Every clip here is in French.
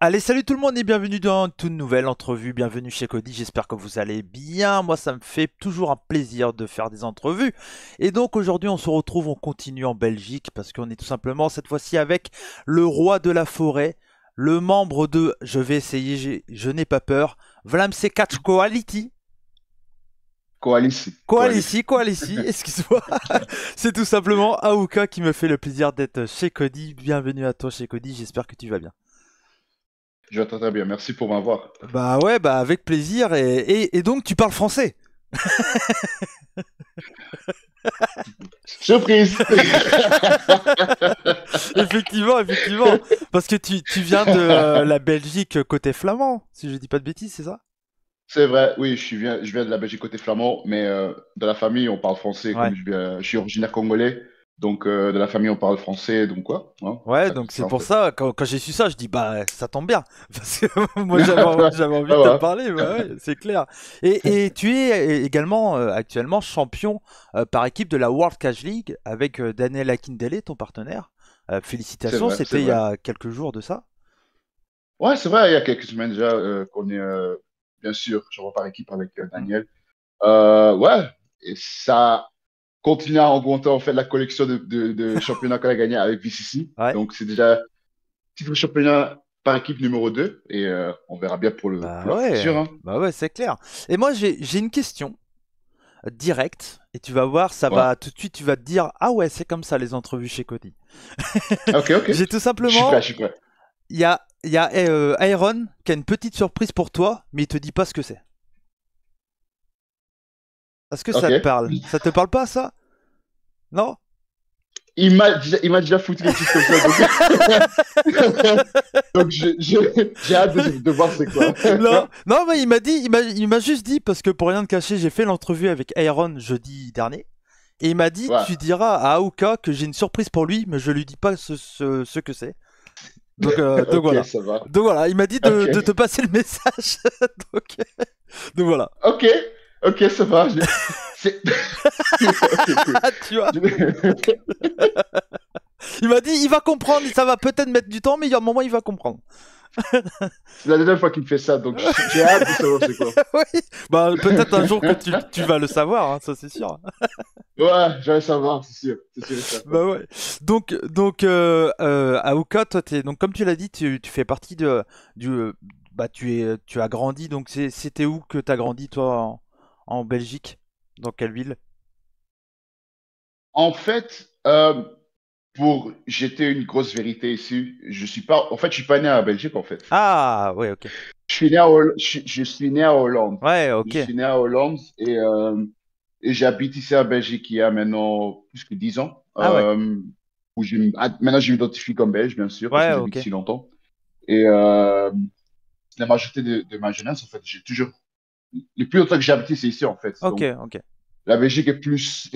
Allez, salut tout le monde et bienvenue dans une toute nouvelle entrevue. Bienvenue chez Cody, j'espère que vous allez bien. Moi, ça me fait toujours un plaisir de faire des entrevues. Et donc aujourd'hui, on se retrouve, on continue en Belgique parce qu'on est tout simplement cette fois-ci avec le roi de la forêt, le membre de Je vais essayer, je n'ai pas peur, Vlamse Catch Coality. Coalition. Coalici, Coalici, excuse-moi. C'est tout simplement Aouka qui me fait le plaisir d'être chez Cody. Bienvenue à toi chez Cody, j'espère que tu vas bien. Je vais très bien. Merci pour m'avoir. Bah ouais, bah avec plaisir. Et donc tu parles français. Surprise! Effectivement, effectivement. Parce que tu viens de la Belgique côté flamand, si je dis pas de bêtises, c'est ça? C'est vrai, oui, je viens de la Belgique côté flamand, mais de la famille, on parle français, Ouais. je suis originaire congolais, donc de la famille, on parle français, donc quoi, hein, Ouais, ça donc fait c'est ça en pour fait. ça, quand j'ai su ça, je dis, bah ça tombe bien. Parce que moi Ça j'avais envie de te va. parler, bah ouais, c'est clair. Et tu es également actuellement champion par équipe de la World Cash League avec Daniel Akindele, ton partenaire. Félicitations, C'est c'était il y vrai. a quelques jours de ça. Ouais, c'est vrai, il y a quelques semaines déjà qu'on est, bien sûr, je repars équipe avec Mm. Daniel. Ouais, et ça continue à augmenter en fait la collection de championnats qu'on a gagné avec VCC. Ouais. Donc c'est déjà titre championnat par équipe numéro 2 et on verra bien pour leur futur. Hein. Bah ouais, c'est clair. Et moi j'ai une question directe et tu vas voir, ça Ouais. va tout de suite, tu vas te dire ah ouais, c'est comme ça les entrevues chez Cody. Ok, ok. J'ai tout Je suis prêt, simplement, je suis prêt. il y a Aaron qui a une petite surprise pour toi, mais il te dit pas ce que c'est. Est-ce que Ok. ça te parle? Ça te parle pas ça? Non? Il m'a déjà foutu des trucs comme ça, donc, donc j'ai hâte de voir c'est quoi. Non, non, mais il m'a juste dit parce que pour rien te cacher, j'ai fait l'entrevue avec Aaron jeudi dernier. Et il m'a dit, Ouais. tu diras à Aouka que j'ai une surprise pour lui, mais je lui dis pas ce que c'est. Donc Ok, voilà. ça va. Donc voilà, il m'a dit Ok. de te passer le message. donc, donc voilà. Ok. Ok, ça va. C'est... Ok, cool. tu vois, Je- il m'a dit, il va comprendre, ça va peut-être mettre du temps, mais il y a un moment, il va comprendre. C'est la deuxième fois qu'il me fait ça, donc j'ai hâte de savoir c'est quoi. oui, bah peut-être un jour que tu vas le savoir, hein, ça c'est sûr. Ouais, j'allais savoir, c'est sûr et certain. Bah ouais. Donc Aouka, toi, donc comme tu l'as dit, tu fais partie bah tu as grandi, donc c'était où que tu as grandi toi en Belgique? Dans quelle ville? En fait, pour jeter une grosse vérité ici, je suis pas, en fait, je suis pas né en Belgique, en fait. Ah, ouais, ok. Je suis né à Hollande. Ouais, Je ok. suis né à Hollande et j'habite ici à Belgique il y a maintenant plus que 10 ans. Ah ouais. Maintenant, je m'identifie comme belge, bien sûr, parce que Ouais, j'habite ok. ici longtemps. Et la majorité de ma jeunesse, en fait, le plus longtemps que j'ai habité, c'est ici, en fait. Ok, Donc, ok. la Belgique est plus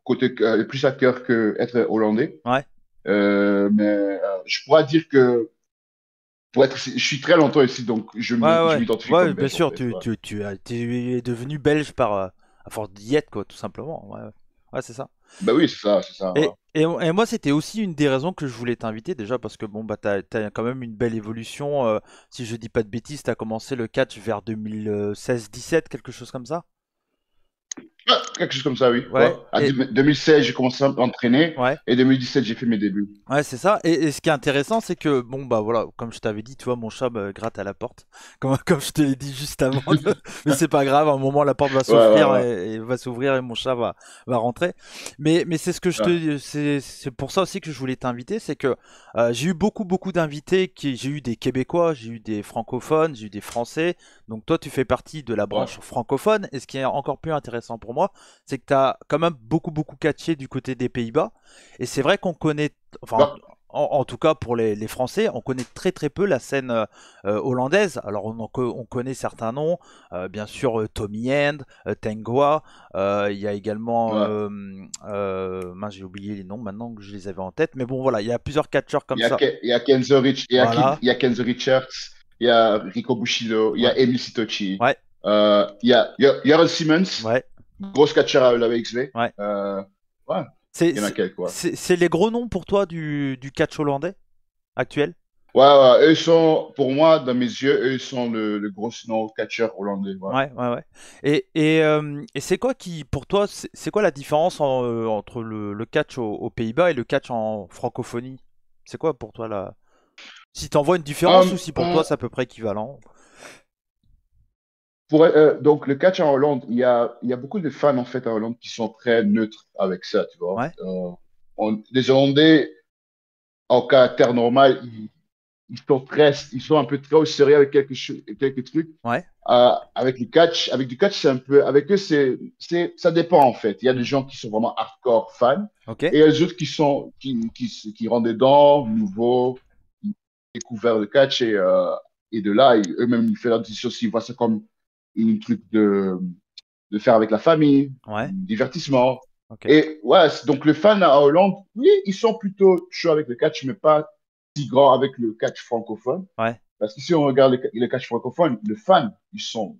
côté, est plus à cœur que être hollandais. Ouais. Je pourrais dire que je suis très longtemps ici, donc Ouais, je ouais. m'identifie Ouais, comme bien belge en sûr, fait. Ouais. tu es devenu belge par à force d'y être, quoi, tout simplement. Ouais, ouais. Ouais, c'est ça. Bah oui, c'est ça. Ouais. Et moi, c'était aussi une des raisons que je voulais t'inviter, déjà parce que bon, bah, t'as quand même une belle évolution. Si je dis pas de bêtises, t'as commencé le catch vers 2016-17, quelque chose comme ça? Ah, quelque chose comme ça, oui. Ouais. Ouais, À 2016, j'ai commencé à m'entraîner ouais. et 2017, j'ai fait mes débuts. Ouais, c'est ça. Et ce qui est intéressant, c'est que, bon, bah voilà, comme je t'avais dit, tu vois, mon chat me gratte à la porte. Comme je te l'ai dit juste avant. Mais c'est pas grave, à un moment, la porte va s'ouvrir Ouais. et va s'ouvrir et mon chat va rentrer. Mais c'est ce que Ouais. c'est pour ça aussi que je voulais t'inviter. C'est que j'ai eu beaucoup d'invités. J'ai eu des Québécois, j'ai eu des francophones, j'ai eu des Français. Donc toi, tu fais partie de la Ouais. branche francophone. Et ce qui est encore plus intéressant pour moi, c'est que tu as quand même beaucoup catché du côté des Pays-Bas. Et c'est vrai qu'on connaît, enfin, Bah, en tout cas pour les Français, on connaît très peu la scène hollandaise. Alors on connaît certains noms, bien sûr Tommy End, Tengwa, il y a également, ouais. mince, j'ai oublié les noms maintenant que je les avais en tête, mais bon voilà, il y a plusieurs catcheurs comme ça. Il y a Kenzo Voilà, il y a Kenzo Richards, il y a Rico Bushido, il y ouais, a Emile Sitochi, ouais, il y a Jaron Simmons, ouais, grosse catcheur à la WXV. ouais. Ouais, C'est il y en a quelques, quoi. c'est les gros noms pour toi du catch hollandais actuel? Ouais, ouais, eux sont, pour moi, dans mes yeux, eux ils sont le gros snow catcher hollandais. Ouais. Ouais, ouais, ouais. Et c'est quoi qui, pour toi, c'est quoi la différence entre le catch aux Pays-Bas et le catch en francophonie? C'est quoi pour toi là? Si t'en vois une différence ou Hum, si pour toi hum, c'est à peu près équivalent? donc, le catch en Hollande, il y a beaucoup de fans en fait en Hollande qui sont très neutres avec ça, tu vois. Ouais, Les Hollandais, en caractère normal, ils sont un peu très au sérieux avec quelques trucs. ouais. Avec du catch, c'est un peu, avec eux, ça dépend en fait. Il y a des Hmm. gens qui sont vraiment hardcore fans Ok, et il y a les autres qui rentrent dedans, nouveaux, découverts de catch et de là, eux-mêmes, ils font la décision s'ils voient ça comme une truc de faire avec la famille, ouais, divertissement. ok. Et ouais, donc les fans à Hollande, oui, ils sont plutôt chauds avec le catch, mais pas si grands avec le catch francophone. Ouais. Parce que si on regarde les catch francophones, les fans, ils sont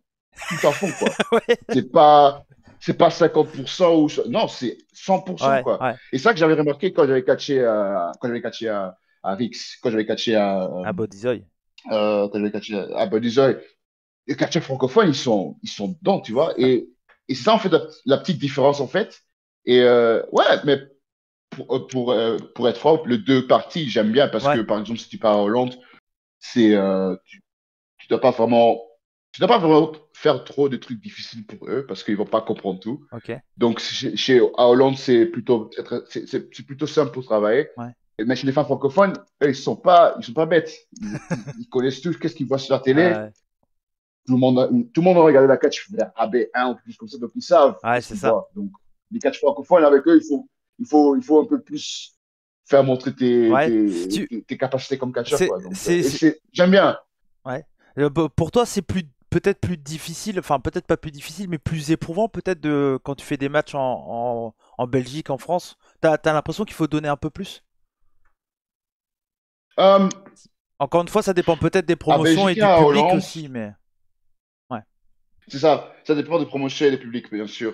tout à fond, quoi. Ouais, C'est pas, c'est pas 50% ou, non, c'est 100%, ouais, quoi. ouais. Et ça que j'avais remarqué quand j'avais catché à Rix, quand j'avais catché à Bodizoy. Les catcheurs francophones, ils sont dedans, tu vois. Et c'est ça, en fait, la petite différence, en fait. Et ouais, mais pour être franc, le deux parties, j'aime bien parce que, Ouais, par exemple, si tu pars en Hollande, tu dois pas vraiment, tu dois pas vraiment faire trop de trucs difficiles pour eux parce qu'ils vont pas comprendre tout. ok. Donc, à Hollande, c'est plutôt simple pour travailler. Ouais, Mais chez les femmes francophones, eux, ils sont pas bêtes. Ils connaissent tout, qu'est-ce qu'ils voient sur la télé. ouais, Tout le monde a regardé la catch AB1 ou quelque chose comme ça, donc ils savent ouais, qu'est-ce c'est qu'ils ça. voient. Donc, les catch francophones, avec eux, il faut un peu plus faire montrer tes, Ouais. tes, Tu, tes, tes capacités comme catcheur, c'est, quoi. Donc, c'est, c'est- j'aime bien. ouais. Pour toi, c'est peut-être plus difficile, enfin peut-être pas plus difficile, mais plus éprouvant peut-être quand tu fais des matchs en Belgique, en France. T'as l'impression qu'il faut donner un peu plus? Euh, Encore une fois, ça dépend peut-être des à promotions et Belgique et du à public Hollande, aussi, mais ouais. c'est ça. Ça dépend des promotions et des publics, bien sûr.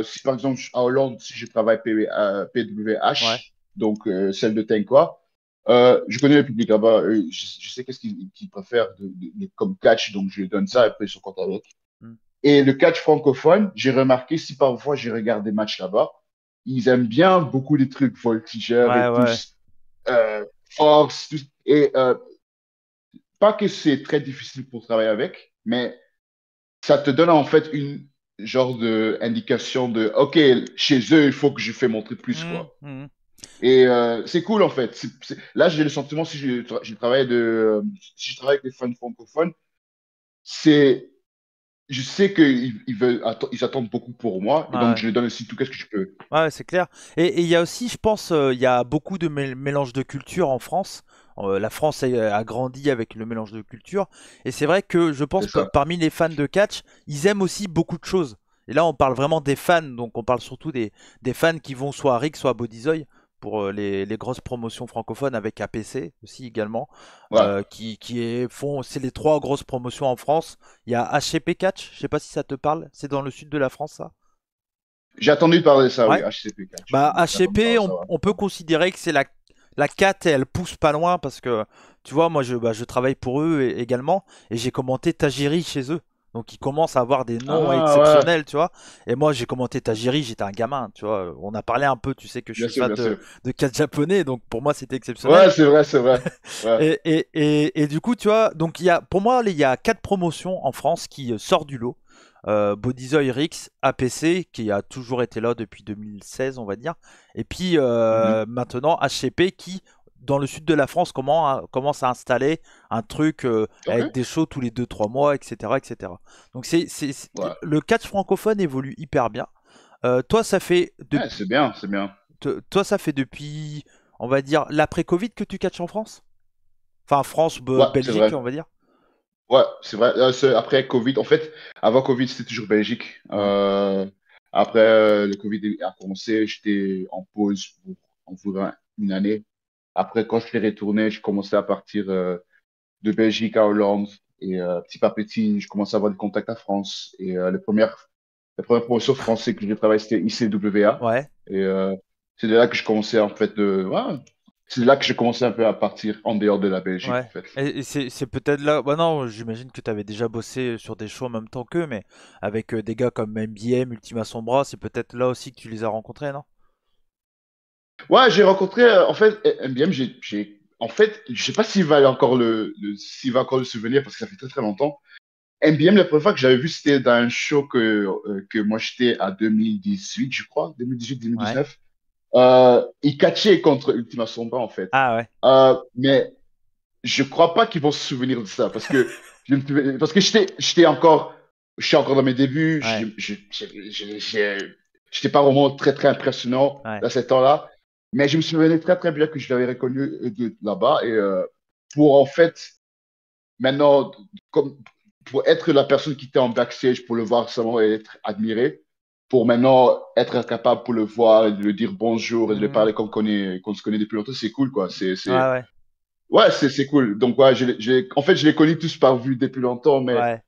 Si par exemple, à Hollande, si je travaille Ouais. PWH, donc celle de Tenqua, je connais le public là-bas. Je sais qu'est-ce qu'ils préfèrent comme catch, donc je lui donne ça et Mm, après ils sont contents avec. mm. Et le catch francophone, j'ai remarqué, si parfois je regarde des matchs là-bas, ils aiment bien beaucoup les trucs voltigeurs Ouais, et ouais. tous, force, et pas que c'est très difficile pour travailler avec, mais ça te donne en fait une genre de indication de, OK, chez eux, il faut que je fais montrer plus, Mm, quoi. mm. Et c'est cool, en fait. Là, j'ai le sentiment, si je travaille avec des fans francophones, c'est, je sais ils attendent beaucoup pour moi, et donc Ouais. je leur donne aussi tout ce que je peux. Ouais, c'est clair. Et il y a aussi, je pense, il y a beaucoup de mélange de culture en France. La France a grandi avec le mélange de culture. Et c'est vrai que je pense C'est ça. parmi les fans de catch, ils aiment aussi beaucoup de choses. Et là, on parle vraiment des fans. Donc, on parle surtout des fans qui vont soit à Rick, soit à Bodyzoy pour les grosses promotions francophones avec APC aussi également. Ouais. C'est les trois grosses promotions en France. Il y a HCP Catch. Je sais pas si ça te parle. C'est dans le sud de la France, ça. J'ai entendu parler de ça, oui, Ouais. HCP catch. Bah, J'ai entendu parler HCP, de ça, ouais. on peut considérer que c'est la 4 et elle pousse pas loin parce que, tu vois, moi je travaille pour eux également et j'ai commenté Tajiri chez eux. Donc ils commencent à avoir des noms Ah, ouais, exceptionnels, tu vois. Et moi j'ai commenté Tajiri, j'étais un gamin, tu vois. On a parlé un peu, tu sais que je bien suis sûr, fan bien sûr. de catch japonais, donc pour moi c'était exceptionnel. Ouais, c'est vrai, c'est vrai. Ouais. Et du coup, tu vois, donc pour moi, il y a quatre promotions en France qui sortent du lot. Bodyzoy Rix, APC, qui a toujours été là depuis 2016, on va dire. Et puis Mhm. maintenant, HCP, qui, dans le sud de la France, commence à installer un truc OK. avec des shows tous les 2 3 mois, etc. etc. Donc Ouais. le catch francophone évolue hyper bien. Toi, ça fait Ouais, c'est bien, c'est bien. toi, ça fait depuis, on va dire, l'après-Covid que tu catches en France? Enfin, France, Ouais, c'est Belgique, vrai. on va dire. Ouais, c'est vrai. Après Covid, en fait, avant Covid, c'était toujours Belgique. Ouais. Après, le Covid a commencé, j'étais en pause pour environ une année. Après, quand je suis retourné, je commençais à partir de Belgique à Hollande. Et petit à petit, je commençais à avoir des contacts à France. Et la première promotion française que j'ai travaillé, c'était ICWA. Ouais. Et c'est de là que je commençais, en fait, ouais, c'est là que j'ai commencé un peu à partir en dehors de la Belgique, Ouais. en fait. Et c'est peut-être là. Bah non, j'imagine que tu avais déjà bossé sur des shows en même temps qu'eux, mais avec des gars comme MBM, Ultima Sombra, c'est peut-être là aussi que tu les as rencontrés, non? Ouais, j'ai rencontré, en fait, MBM, en fait, je sais pas s'il va encore s'il va encore le souvenir parce que ça fait très très longtemps. MBM, la première fois que j'avais vu, c'était dans un show que moi j'étais à 2018, je crois, 2018-2019. Ouais. Il catchait contre Ultima Sombra, en fait. Ah ouais. Mais je crois pas qu'ils vont se souvenir de ça parce que je suis encore dans mes débuts. Ouais. J'étais pas vraiment très très impressionnant Ouais. à ce temps-là, mais je me souvenais très très bien que je l'avais reconnu de là-bas et pour en fait maintenant comme pour être la personne qui était en backstage pour le voir seulement et être admiré. Pour maintenant être capable pour le voir et de lui dire bonjour et de lui Mhm. parler comme qu'on se connaît depuis longtemps, c'est cool, quoi. Ouais, ouais. Ouais, c'est cool. Donc, ouais, en fait, je les connais tous par vue depuis longtemps, mais Ouais.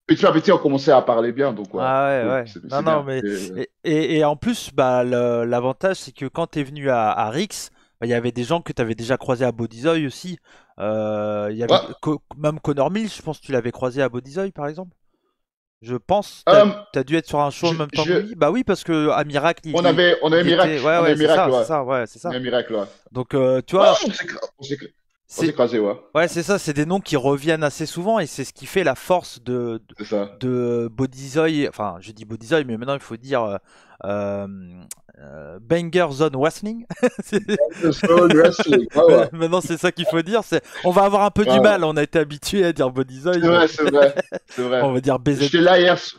petit à petit, on commençait à parler bien. Donc, ouais, Ah c'est ouais, cool. ouais. Non, C'est non, bien. mais. Et en plus, bah, l'avantage, c'est que quand t'es venu à Rix, bah, il y avait des gens que t'avais déjà croisés à Bodizoy aussi. Il y avait Ouais. même Connor Mills, je pense que tu l'avais croisé à Bodizoy, par exemple. Je pense, Euh, t'as dû être sur un show en même temps que lui. je, Bah oui, parce que à Miracle, on avait il était. Miracle. Ouais, On ouais, avait Miracle, ouais. c'est ça, ouais, c'est On ça. avait Miracle, ouais. Donc, tu Ouais, vois, on s'est c'est écrasé, ouais. ouais, c'est ça, c'est des noms qui reviennent assez souvent et c'est ce qui fait la force C'est ça. de Bodizoy. Enfin, je dis Bodizoy, mais maintenant il faut dire euh, Banger Zone Wrestling. Soul Wrestling, ouais, ouais. Maintenant, c'est ça qu'il faut dire. On va avoir un peu du mal. Ouais. On a été habitué à dire C'est Bodizoy, mais vrai, c'est vrai. C'est on vrai. va dire BZ. Ouais.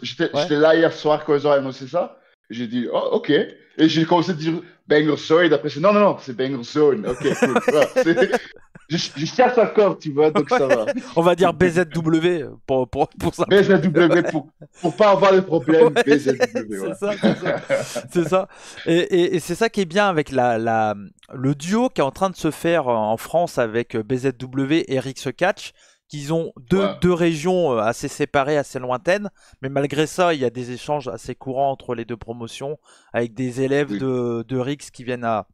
J'étais là hier soir quand ils ont annoncé ça. J'ai dit, oh, ok. Et j'ai commencé à dire Banger Zone. Après, c'est non, non, non, c'est Banger Zone. Ok, cool. Voilà, je cherche encore, tu vois, donc Ouais. ça va. On va dire BZW pour simplifier. BZW pour pas avoir de problème. Ouais, BZW, c'est ouais. ça, c'est ça, c'est ça. Et c'est ça qui est bien avec le duo qui est en train de se faire en France avec BZW et Rix Catch, qu'ils ont Ouais, deux régions assez séparées, assez lointaines, mais malgré ça, il y a des échanges assez courants entre les deux promotions, avec des élèves oui. de Rix qui viennent à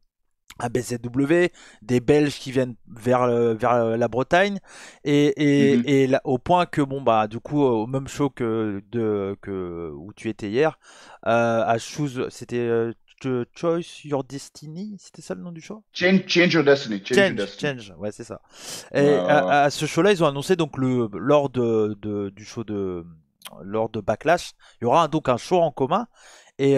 BZW, des Belges qui viennent vers la Bretagne, Mhm. au point que, bon, bah, du coup, au même show où tu étais hier, à Choose, c'était Choice Your Destiny, c'était ça le nom du show? Change your destiny. Change your destiny. Change, ouais, c'est ça. Ouais, Et ouais, ouais. à ce show-là, ils ont annoncé donc lors du show lors de Backlash, il y aura donc un show en commun. Et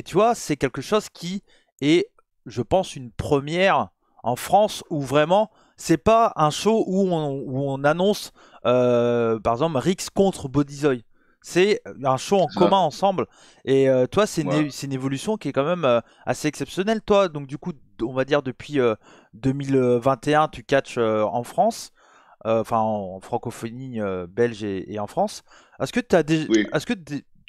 tu vois, c'est quelque chose qui est, je pense, une première en France où vraiment, c'est pas un show où on annonce, par exemple, Rix contre Bodyzoy. C'est un show en C'est commun ça. ensemble. Et toi, Ouais. c'est une évolution qui est quand même assez exceptionnelle. Toi, donc du coup, on va dire depuis 2021, tu catches en France, enfin en francophonie belge et en France. Est-ce que, Oui.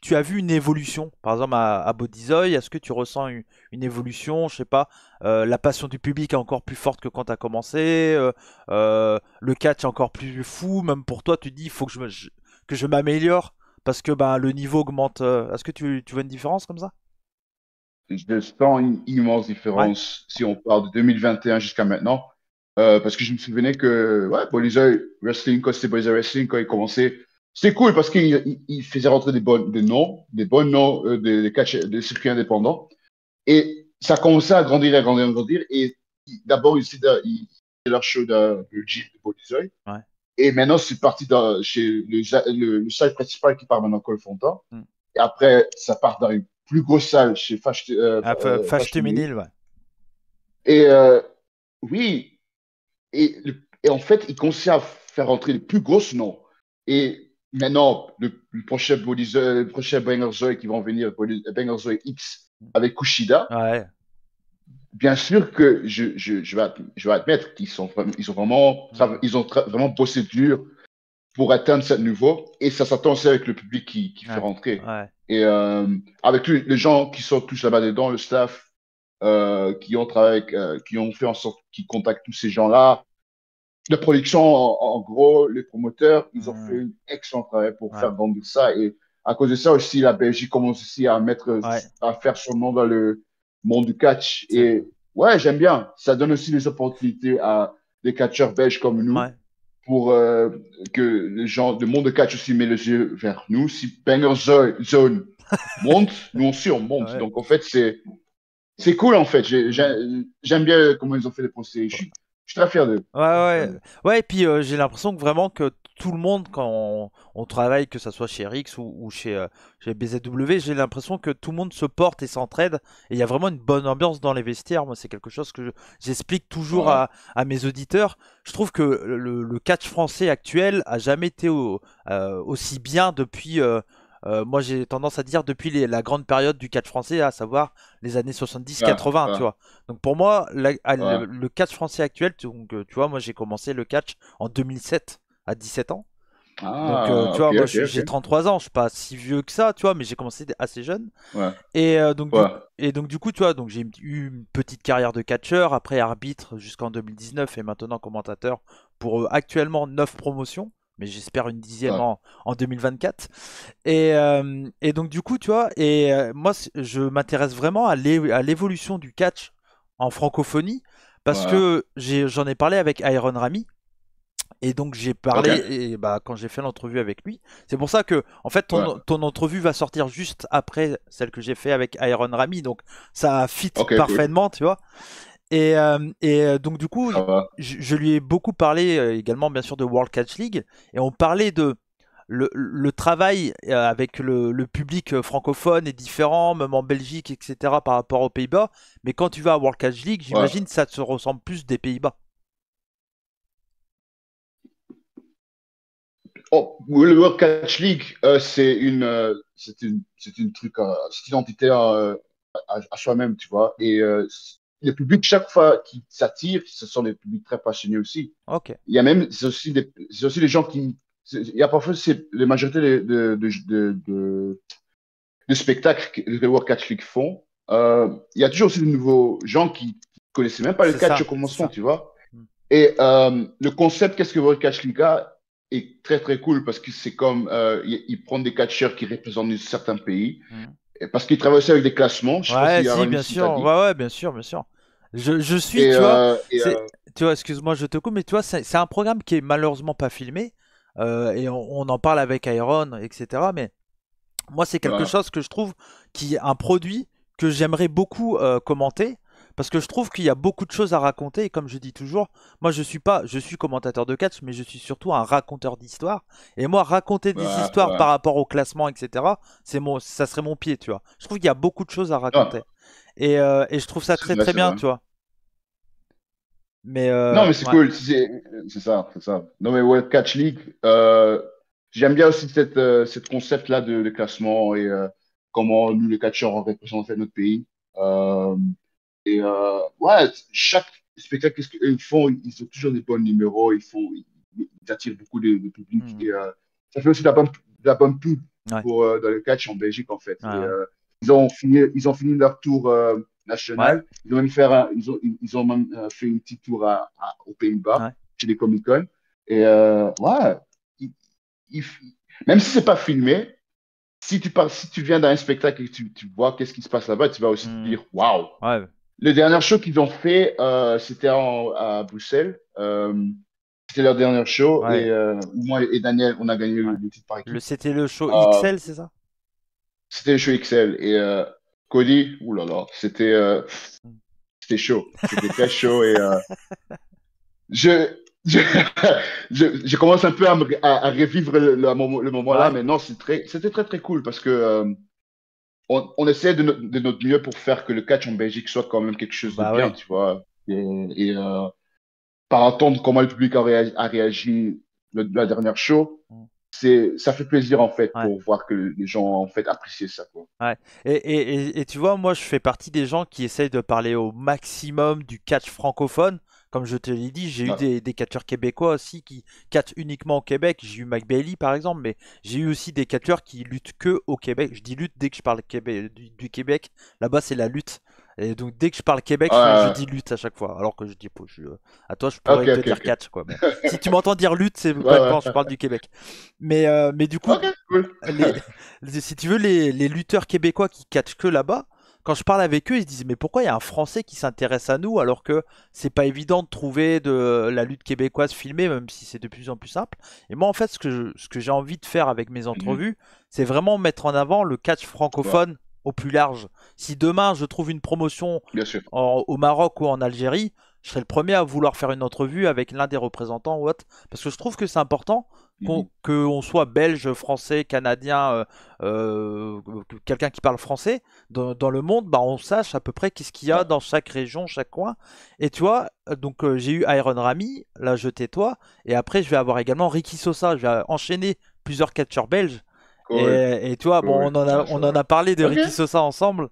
tu as vu une évolution, par exemple à Bodizoy? Est-ce que tu ressens une évolution? Je sais pas, la passion du public est encore plus forte que quand tu as commencé, le catch est encore plus fou, même pour toi, tu dis il faut que que je m'améliore parce que ben, le niveau augmente. Est-ce que tu vois une différence comme ça? Je sens une immense Ouais, différence si on parle de 2021 jusqu'à maintenant. Parce que je me souvenais que, ouais, Polizoy Wrestling, quand c'était Polizoy Wrestling, quand il commençait, c'était cool parce il faisait rentrer des bons noms, des circuits indépendants. Et ça commençait à grandir, à grandir, à grandir. Et d'abord, il faisait leur show de gym de Polizoy. ouais. Et maintenant, c'est parti chez le site principal qui part maintenant Cole Fontaine. Mm. Et après, ça part dans une plus grosse salle chez Ah, Fâche Fâche Téménil. ouais. Et oui, et en fait, il commençait à faire entrer les plus grosses noms. Et maintenant, le prochain Banger Zoe qui va en venir, Banger Zoe X avec Kushida, Ouais. bien sûr que je vais admettre qu'ils ils ont vraiment, Mm. vraiment bossé dur pour atteindre ce niveau. Et ça s'attend aussi avec le public qui fait Ouais. rentrer. Ouais. Et avec les gens qui sont tous là-bas dedans, le staff, qui ont travaillé, qui ont fait en sorte qu'ils contactent tous ces gens-là. La production, en gros, les promoteurs, ils ont fait Mm. un excellent travail pour Ouais. faire vendre ça. Et à cause de ça aussi, la Belgique commence aussi Ouais. à faire son nom dans le monde du catch. C'est Et ouais, j'aime bien. Ça donne aussi des opportunités à des catcheurs belges comme nous Ouais, pour que les gens, le monde de catch aussi met les yeux vers nous. Si Banger Zone monte, nous aussi on monte. ouais. Donc en fait, c'est cool en fait. Hmm. J'aime bien comment ils ont fait les procès. Je suis très fier d'eux. Ouais, Très fier ouais, d'eux. ouais, et puis j'ai l'impression que vraiment que tout le monde, quand on travaille, que ça soit chez RX ou chez BZW, j'ai l'impression que tout le monde se porte et s'entraide, et il y a vraiment une bonne ambiance dans les vestiaires. Moi, c'est quelque chose que j'explique toujours Ouais, à mes auditeurs. Je trouve que le catch français actuel a jamais été aussi bien depuis, moi j'ai tendance à dire depuis la grande période du catch français, à savoir les années ouais, 70-80, tu ouais, vois. Donc pour moi, ouais. le catch français actuel, donc, tu vois, moi j'ai commencé le catch en 2007 à 17 ans. Donc Ah, tu ok, vois, moi ok, j'ai ok. 33 ans, je suis pas si vieux que ça, tu vois, mais j'ai commencé assez jeune. Ouais, Et ouais, donc du coup, tu vois, donc j'ai eu une petite carrière de catcheur, après arbitre jusqu'en 2019 et maintenant commentateur pour actuellement 9 promotions, mais j'espère une dixième ouais, en 2024. Et donc du coup, tu vois, moi je m'intéresse vraiment à à l'évolution du catch en francophonie parce ouais. que j'en ai parlé avec Iron Rami. Et donc j'ai Ok, parlé, et bah quand j'ai fait l'entrevue avec lui, c'est pour ça que en fait ouais, ton entrevue va sortir juste après celle que j'ai fait avec Iron Rami, donc ça fit ok, cool. parfaitement, tu vois. Donc du coup, Ça va. je lui ai beaucoup parlé également bien sûr de World Catch League, et on parlait de le travail avec le public francophone est différent, même en Belgique, etc., par rapport aux Pays-Bas. Mais quand tu vas à World Catch League, Ouais. j'imagine que ça te ressemble plus des Pays-Bas. Oh, oui, le World Catch League, c'est une truc, c'est identitaire à soi-même, tu vois. Et le public, chaque fois qui s'attire, ce sont des publics très passionnés aussi. Ok. Il y a même, c'est aussi des gens qui, il y a parfois, c'est la majorité de spectacles que le World Catch League font. Il y a toujours aussi de nouveaux gens qui connaissaient même pas le C'est catch au ça, c'est commencement, ça. tu vois. Mm. Et le concept, qu'est-ce que World Catch League a, est très très cool parce que c'est comme ils prennent des catcheurs qui représentent un certain pays Mm. et parce qu'ils travaillent aussi avec des classements. Je sais pas Ouais, si si, Aaron bien ici t'a sûr. dit. Ouais, ouais, bien sûr, bien sûr. Je suis, tu vois, tu vois, excuse-moi, je te coupe, mais tu vois, c'est un programme qui est malheureusement pas filmé, et on en parle avec Iron, etc. Mais moi, c'est quelque Ouais, chose que je trouve qui est un produit que j'aimerais beaucoup commenter. Parce que je trouve qu'il y a beaucoup de choses à raconter. Et comme je dis toujours, moi je suis commentateur de catch, mais je suis surtout un raconteur d'histoires. Et moi, raconter des ouais, histoires ouais. par rapport au classement, etc., ça serait mon pied, tu vois. Je trouve qu'il y a beaucoup de choses à Non, raconter. Et je trouve ça c'est très vrai, très c'est bien, vrai. tu vois. Mais Non, mais c'est ouais, cool. C'est ça, c'est ça. Non, mais World Catch League, j'aime bien aussi cette concept-là de classement et comment nous, les catcheurs, on représente en fait notre pays. Euh, ouais, chaque spectacle, qu'est-ce qu'ils font? Ils ont toujours des bons numéros, ils attirent beaucoup de public mhm, et ça fait aussi de la bonne pub ouais, pour, dans le catch en Belgique en fait. ouais, Et ouais, ils ont fini leur tour ouais, national. Ils ont même fait une petite tour aux Pays-Bas, ouais. chez les Comic-Con. Et ouais, ils- ils- même si c'est pas filmé, si tu viens d'un spectacle et que tu vois qu'est-ce qui se passe là-bas, tu vas aussi te Mhm, dire waouh. ouais, Le dernier show qu'ils ont fait, c'était à Bruxelles. C'était leur dernier show et ouais, moi et Daniel, on a gagné ouais. le titre par équipe. C'était le show Euh, XL, c'est ça? C'était le show XL et Cody, oulala, Mhm. chaud. C'était très chaud et je, je, je commence un peu à revivre le moment là, Ouais, mais non, c'était très très cool parce que on essaie de notre mieux pour faire que le catch en Belgique soit quand même quelque chose de bah bien, ouais. tu vois. Et par entendre comment le public a réagi la dernière show, Mhm. ça fait plaisir en fait Ouais. pour voir que les gens en fait apprécient ça, quoi. Ouais. Et tu vois, moi, je fais partie des gens qui essayent de parler au maximum du catch francophone. Comme je te l'ai dit, j'ai eu Ouais, des catcheurs québécois aussi qui catchent uniquement au Québec. J'ai eu Mike Bailey, par exemple, mais j'ai eu aussi des catcheurs qui luttent que au Québec. Je dis lutte dès que je parle du Québec. Là-bas, c'est la lutte. Et donc, dès que je parle Québec, je ouais, dis lutte à chaque fois. Alors que je dis, à toi, je ok, pourrais te ok, dire ok. catch, quoi. Mais si tu m'entends dire lutte, c'est Ouais, quand je ouais. parle du Québec. Mais du coup, Ok, cool. si tu veux, les lutteurs québécois qui catchent que là-bas, quand je parle avec eux, ils se disent mais pourquoi il y a un Français qui s'intéresse à nous alors que c'est pas évident de trouver de la lutte québécoise filmée, même si c'est de plus en plus simple. Et moi, en fait, ce que j'ai envie de faire avec mes Mhm. entrevues, c'est vraiment mettre en avant le catch Ouais, francophone au plus large. Si demain je trouve une promotion bien sûr. au Maroc ou en Algérie, je serai le premier à vouloir faire une entrevue avec l'un des représentants ou autre, parce que je trouve que c'est important Mhm. qu'on soit belge, français, canadien, quelqu'un qui parle français, dans le monde, bah, on sache à peu près qu'est-ce qu'il y a Ouais, dans chaque région, chaque coin. Et tu vois, donc j'ai eu Iron Rami, là je tais-toi, et après je vais avoir également Ricky Sosa, je vais enchaîner plusieurs catcheurs belges. cool, Et tu vois, bon, cool. Ouais, ça on en va. a parlé de Ok. Ricky Sosa ensemble,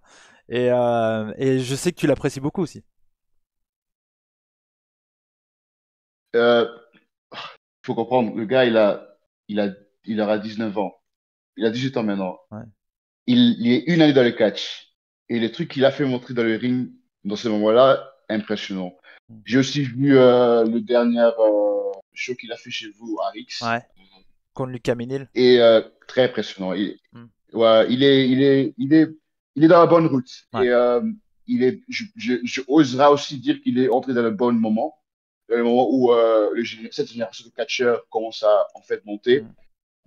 et je sais que tu l'apprécies beaucoup aussi. Euh, faut comprendre, le gars, il a, il aura 19 ans. Il a 18 ans maintenant. Ouais. Il est une année dans le catch. Et les trucs qu'il a fait montrer dans le ring dans ce moment-là, impressionnant. J'ai aussi vu le dernier show qu'il a fait chez vous à X. Ouais, contre Lucas Minil. Et très impressionnant. Mm. Ouais, il est dans la bonne route. Ouais. Et je oserais aussi dire qu'il est entré dans le bon moment. Dans le moment où cette génération de catcheurs commence à en fait monter. Mm.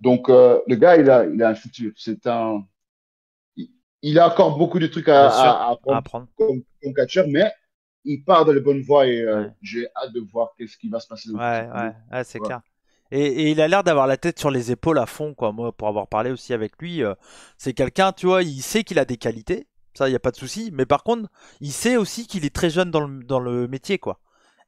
Donc, le gars, il a un futur. Il, il a encore beaucoup de trucs Bien sûr, à à apprendre apprendre. comme catcheur, mais il part dans la bonne voie et Ouais. j'ai hâte de voir qu'est-ce qui va se passer dans le futur Ouais, pour ouais, lui. ouais, c'est Ouais. clair. Et il a l'air d'avoir la tête sur les épaules à fond, quoi. Moi, pour avoir parlé aussi avec lui, c'est quelqu'un, tu vois, il sait qu'il a des qualités, ça, il n'y a pas de souci. Mais par contre, il sait aussi qu'il est très jeune dans le métier, quoi.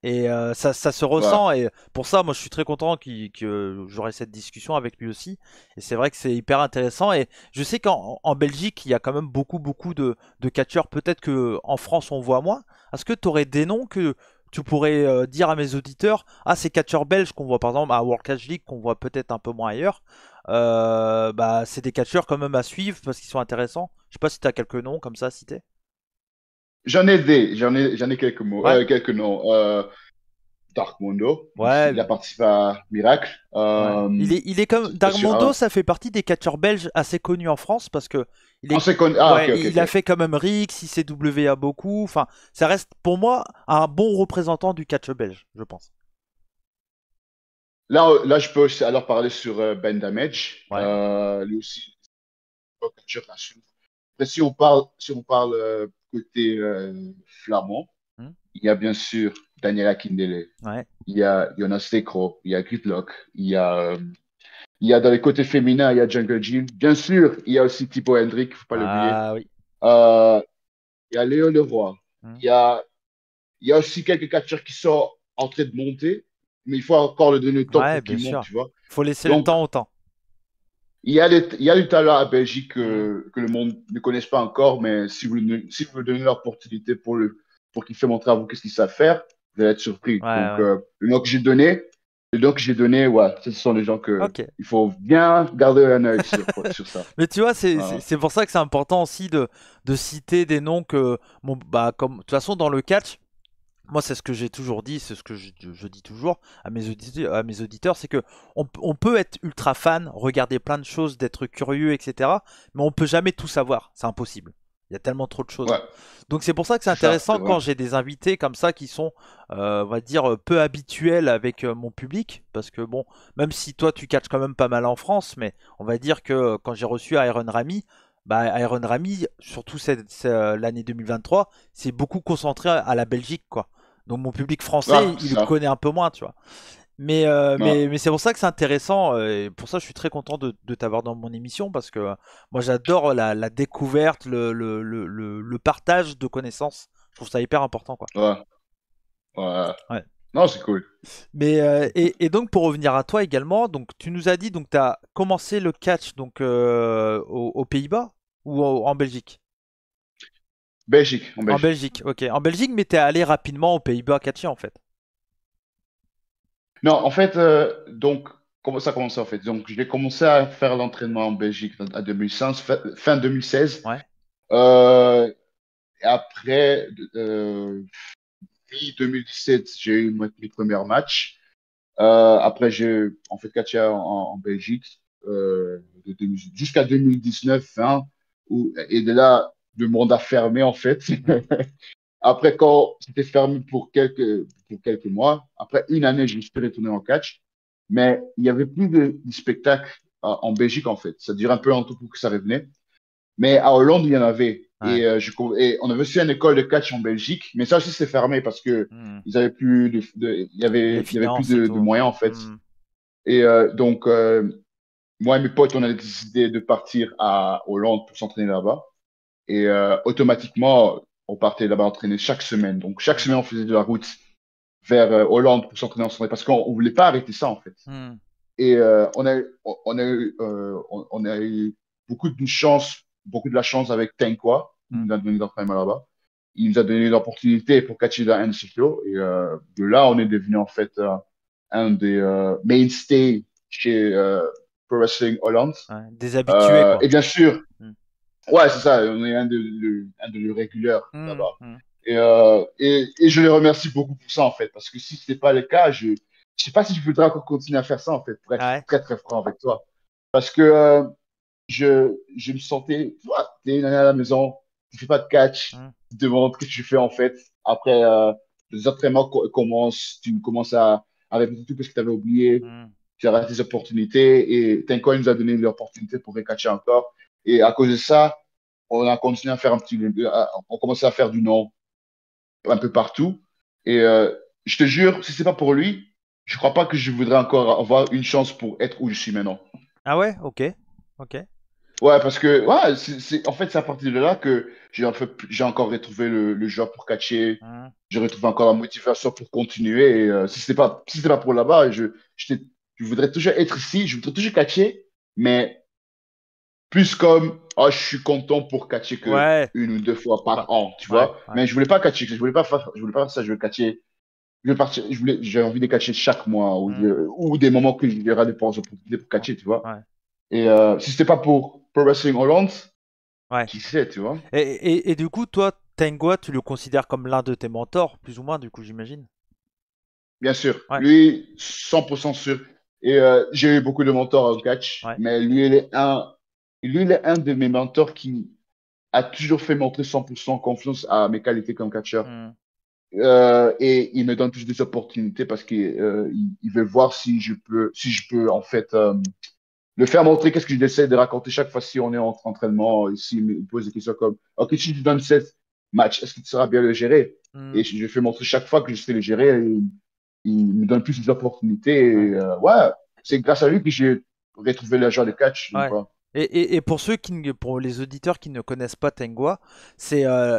Et ça se Ouais. ressent. Et pour ça, moi, je suis très content que j'aurai cette discussion avec lui aussi. Et c'est vrai que c'est hyper intéressant. Et je sais qu'en Belgique, il y a quand même beaucoup de catcheurs. Peut-être que en France, on voit moins. Est-ce que tu aurais des noms que tu pourrais dire à mes auditeurs, ah, ces catcheurs belges qu'on voit par exemple à World Catch League, qu'on voit peut-être un peu moins ailleurs, bah, c'est des catcheurs quand même à suivre parce qu'ils sont intéressants. Je sais pas si tu as quelques noms comme ça à citer. J'en ai quelques mots, Ouais, quelques noms. Dark Mondo, ouais, il a participé à Miracle. ouais. Il est comme Bien sûr, Darmondo, ça fait partie des catcheurs belges assez connus en France parce que en seconde. Ah, ok, ouais, ok, il a ok. fait quand même Rix, ICWA beaucoup. Enfin, ça reste pour moi un bon représentant du catch belge, je pense. Là, je peux aussi alors parler sur Ben Damage. Ouais. Lui aussi, un catcheur à suivre. Après, si on parle côté flamand, Hmm. il y a bien sûr Daniel Akindele. Ouais. Il y a Jonas Sekro, il y a Gridlock, il y a dans les côtés féminins, il y a Jungle Jim. Bien sûr, il y a aussi Thibaut Hendrick, faut pas l'oublier. Ah oui. Euh, il y a Léo Leroy. Hmm. Il y a, il y a aussi quelques catcheurs qui sont en train de monter, mais il faut encore leur donner le temps Ouais, pour bien qu'ils montent, sûr. tu vois. Faut laisser le Donc, temps au temps. il y a du talent à Belgique Hmm. que le monde ne connaisse pas encore, mais si vous donnez l'opportunité pour qu'ils fassent montrer à vous qu'est-ce qu'ils savent faire, vous allez être surpris. Ouais, Donc, ouais. le nom que j'ai donné, ouais, ce sont les gens que Ok. il faut bien garder un œil sur ça. Mais tu vois, Voilà. c'est pour ça que c'est important aussi de citer des noms que, bon, bah, comme, de toute façon, dans le catch, moi, c'est ce que j'ai toujours dit, c'est ce que je dis toujours à mes auditeurs, c'est que on peut être ultra fan, regarder plein de choses, d'être curieux, etc. Mais on peut jamais tout savoir, c'est impossible. Il y a tellement trop de choses. Ouais, Donc c'est pour ça que c'est c'est ça, intéressant c'est vrai. quand j'ai des invités comme ça qui sont, on va dire, peu habituels avec mon public, parce que bon, même si toi tu catches quand même pas mal en France, mais on va dire que quand j'ai reçu Iron Rami, bah Iron Rami, surtout l'année 2023, c'est beaucoup concentré à la Belgique, quoi. Donc mon public français, Ah, il c'est le ça. connaît un peu moins, tu vois. Ouais. Mais c'est pour ça que c'est intéressant, et pour ça je suis très content de t'avoir dans mon émission, parce que moi j'adore la découverte, le partage de connaissances. Je trouve ça hyper important, quoi. Ouais. Ouais. Ouais. Non, c'est cool. Et donc pour revenir à toi également, donc tu nous as dit donc tu as commencé le catch donc aux Pays-Bas ou en Belgique? Belgique, en En Belgique. Belgique, ok. En Belgique, mais t'es allé rapidement aux Pays-Bas catcher en fait. Non, en fait, donc, comment ça a commencé en fait? Donc, j'ai commencé à faire l'entraînement en Belgique à 2015, fin 2016. Ouais. Euh, et après, mi-2017, j'ai eu mes premiers matchs. Après, j'ai en fait catché en Belgique jusqu'à 2019, hein, et de là, de mandat fermé, en fait. Hmm. Après, quand c'était fermé pour quelques mois, après une année, je suis retourné en catch. Mais il y avait plus de spectacles en Belgique, en fait. Ça durait un peu longtemps pour que ça revenait. Mais à Hollande, il y en avait. Ouais. Et on avait aussi une école de catch en Belgique. Mais ça aussi, c'est fermé parce que Hmm. ils avaient plus Les il y avait plus finances et de tout. moyens, en fait. Hmm. Et donc, moi et mes potes, on a décidé de partir à Hollande pour s'entraîner là-bas. Et automatiquement, on partait là-bas entraîner chaque semaine. Donc, chaque Hmm. semaine, on faisait de la route vers Hollande pour s'entraîner ensemble parce qu'on ne voulait pas arrêter ça, en fait. Hmm. Et on a eu beaucoup de chance, beaucoup de la chance avec Tenkwa, qui Hmm. nous a donné l'entraînement là-bas. Il nous a donné l'opportunité pour catcher dans NCFLO. Et de là, on est devenu en fait un des mainstays chez Pro Wrestling Holland. Ouais. Des habitués, quoi. Et bien sûr, Hmm. ouais, c'est ça, on est un de nos réguliers Hmm. là-bas. Hmm. Et je les remercie beaucoup pour ça, en fait, parce que si ce n'était pas le cas, je ne sais pas si je voudrais encore continuer à faire ça, en fait, pour être Ouais. très, très franc avec toi. Parce que je me sentais, tu vois, t'es une année à la maison, tu fais pas de catch, Hmm. tu te demandes ce que tu fais, en fait. Après, les entraînements commencent, tu commences à répéter tout ce que tu avais oublié, Hmm. tu as raté des opportunités, et Tinko nous a donné l'opportunité pour recatcher encore. Et à cause de ça, on a continué à faire on commençait à faire du nom un peu partout. Et je te jure, si c'est pas pour lui, je crois pas que je voudrais encore avoir une chance pour être où je suis maintenant. Ah ouais, ok. Ok. Ouais, parce que ouais, en fait, c'est à partir de là que j'ai encore retrouvé le job pour catcher. Hmm. J'ai retrouvé encore la motivation pour continuer. Et si c'était pas pour là-bas, je voudrais toujours être ici, je voudrais toujours catcher, mais plus comme, oh, je suis content pour catcher que Ouais. une ou deux fois Bah, par an, tu ouais, vois. ouais. Mais je voulais pas catcher, je voulais pas faire ça, je veux catcher. Je veux partir, j'ai envie de catcher chaque mois Hmm. ou des moments que il y aura des opportunités pour catcher, tu vois. Ouais. Et si c'était pas pour Pro Wrestling Holland, Ouais. qui sait, tu vois. Et du coup, toi, Tengwa, tu le considères comme l'un de tes mentors, plus ou moins, du coup, j'imagine. Bien sûr, Ouais. lui, 100% sûr. Et j'ai eu beaucoup de mentors en catch, Ouais. mais lui, il est un de mes mentors qui a toujours fait montrer 100% confiance à mes qualités comme catcheur. Hmm. Et il me donne plus des opportunités parce il veut voir si je peux en fait le faire montrer qu'est-ce que j'essaie de raconter chaque fois si on est en entraînement. S'il me pose des questions comme, OK, si tu donnes 7 matchs, est-ce que tu sauras bien le gérer? Hmm. Et je fais montrer chaque fois que je sais le gérer. Et il me donne plus d'opportunités. Ouais. Et, ouais, c'est grâce à lui que j'ai retrouvé le genre de catch. Donc, Ouais. ouais. Et pour pour les auditeurs qui ne connaissent pas Tengwa, c'est un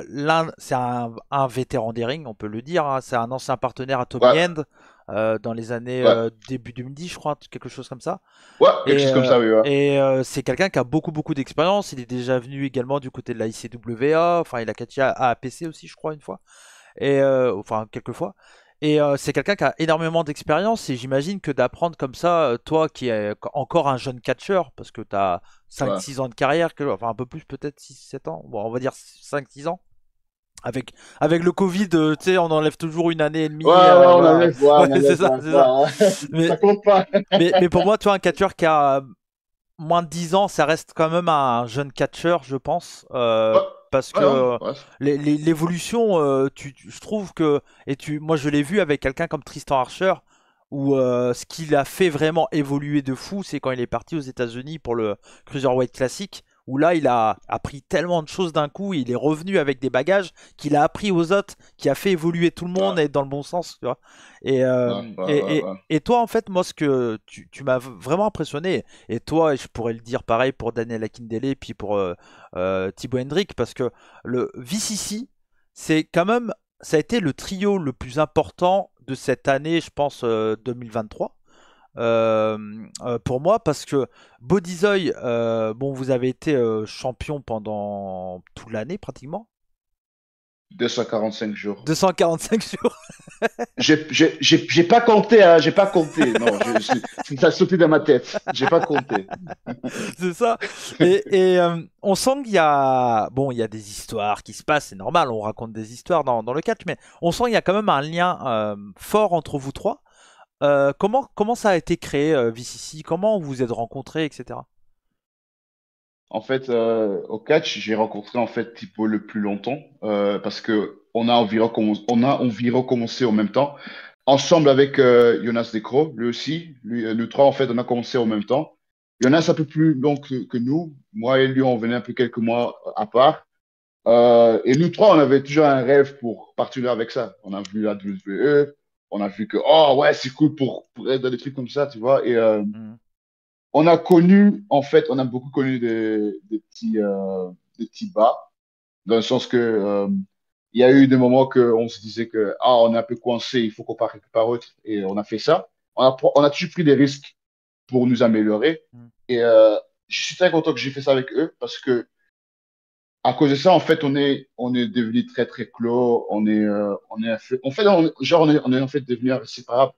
vétéran des rings, on peut le dire, hein. C'est un ancien partenaire à Ouais, Tommy End dans les années ouais, début 2010, je crois, quelque chose comme ça. ouais, quelque chose comme ça, oui, ouais. C'est quelqu'un qui a beaucoup d'expérience. Il est déjà venu également du côté de la ICWA. Enfin, il a catché à APC aussi, je crois, une fois. Enfin, quelques fois. C'est quelqu'un qui a énormément d'expérience. Et j'imagine que d'apprendre comme ça, toi qui es encore un jeune catcheur, parce que tu as cinq Ouais, six ans de carrière, enfin un peu plus peut-être 6 7 ans. Bon, on va dire 5 6 ans. Avec le Covid, tu sais, on enlève toujours une année et ouais, demie. ouais, Voilà. Ouais, on c'est enlève, ça, ouais, c'est ça. ouais. Mais, Ça compte pas. mais pour moi, tu vois, un catcheur qui a moins de 10 ans, ça reste quand même un jeune catcheur, je pense. Ouais, Parce ouais, non, que ouais. l'évolution, je trouve que. Moi, je l'ai vu avec quelqu'un comme Tristan Archer, où ce qu'il a fait vraiment évoluer de fou, c'est quand il est parti aux États-Unis pour le Cruiserweight Classic. Où là, il a appris tellement de choses d'un coup, il est revenu avec des bagages qu'il a appris aux autres, qui a fait évoluer tout le monde Ouais, et dans le bon sens, tu vois. Et, euh, ouais, ouais, ouais, ouais. et toi, en fait, moi, ce que tu m'as vraiment impressionné, et toi, et je pourrais le dire pareil pour Daniel Akindele, puis pour Thibaut Hendrick, parce que le VCC, c'est quand même, ça a été le trio le plus important de cette année, je pense, 2023. Pour moi, parce que Bodyzoy, bon, vous avez été champion pendant toute l'année pratiquement. 245 jours. 245 jours. J'ai pas compté, hein, j'ai pas compté. Non, ça a sauté dans ma tête. J'ai pas compté. C'est ça. On sent qu'il y a, bon, il y a des histoires qui se passent, c'est normal, on raconte des histoires dans le catch, mais on sent qu'il y a quand même un lien fort entre vous trois. Comment ça a été créé, VCC? Comment vous vous êtes rencontrés, etc. En fait, au catch, j'ai rencontré en fait Tipo le plus longtemps parce que on a environ commencé en même temps, ensemble avec Jonas Decro, lui aussi. Nous trois, en fait, on a commencé en même temps. Jonas un peu plus long que nous. Moi et lui, on venait un peu quelques mois à part. Et nous trois, on avait toujours un rêve pour partir avec ça. On a vu la WWE, on a vu que, oh ouais, c'est cool pour être dans des trucs comme ça, tu vois. Et Mhm. on a connu, en fait, on a beaucoup connu des petits bas, dans le sens que il y a eu des moments que on se disait que ah, on est un peu coincé, il faut qu'on parte quelque part autre, et on a fait ça. On a toujours pris des risques pour nous améliorer, Mhm. et je suis très content que j'ai fait ça avec eux parce que à cause de ça, en fait, on est devenu très très clos, on est en fait, on est en fait devenu inséparables.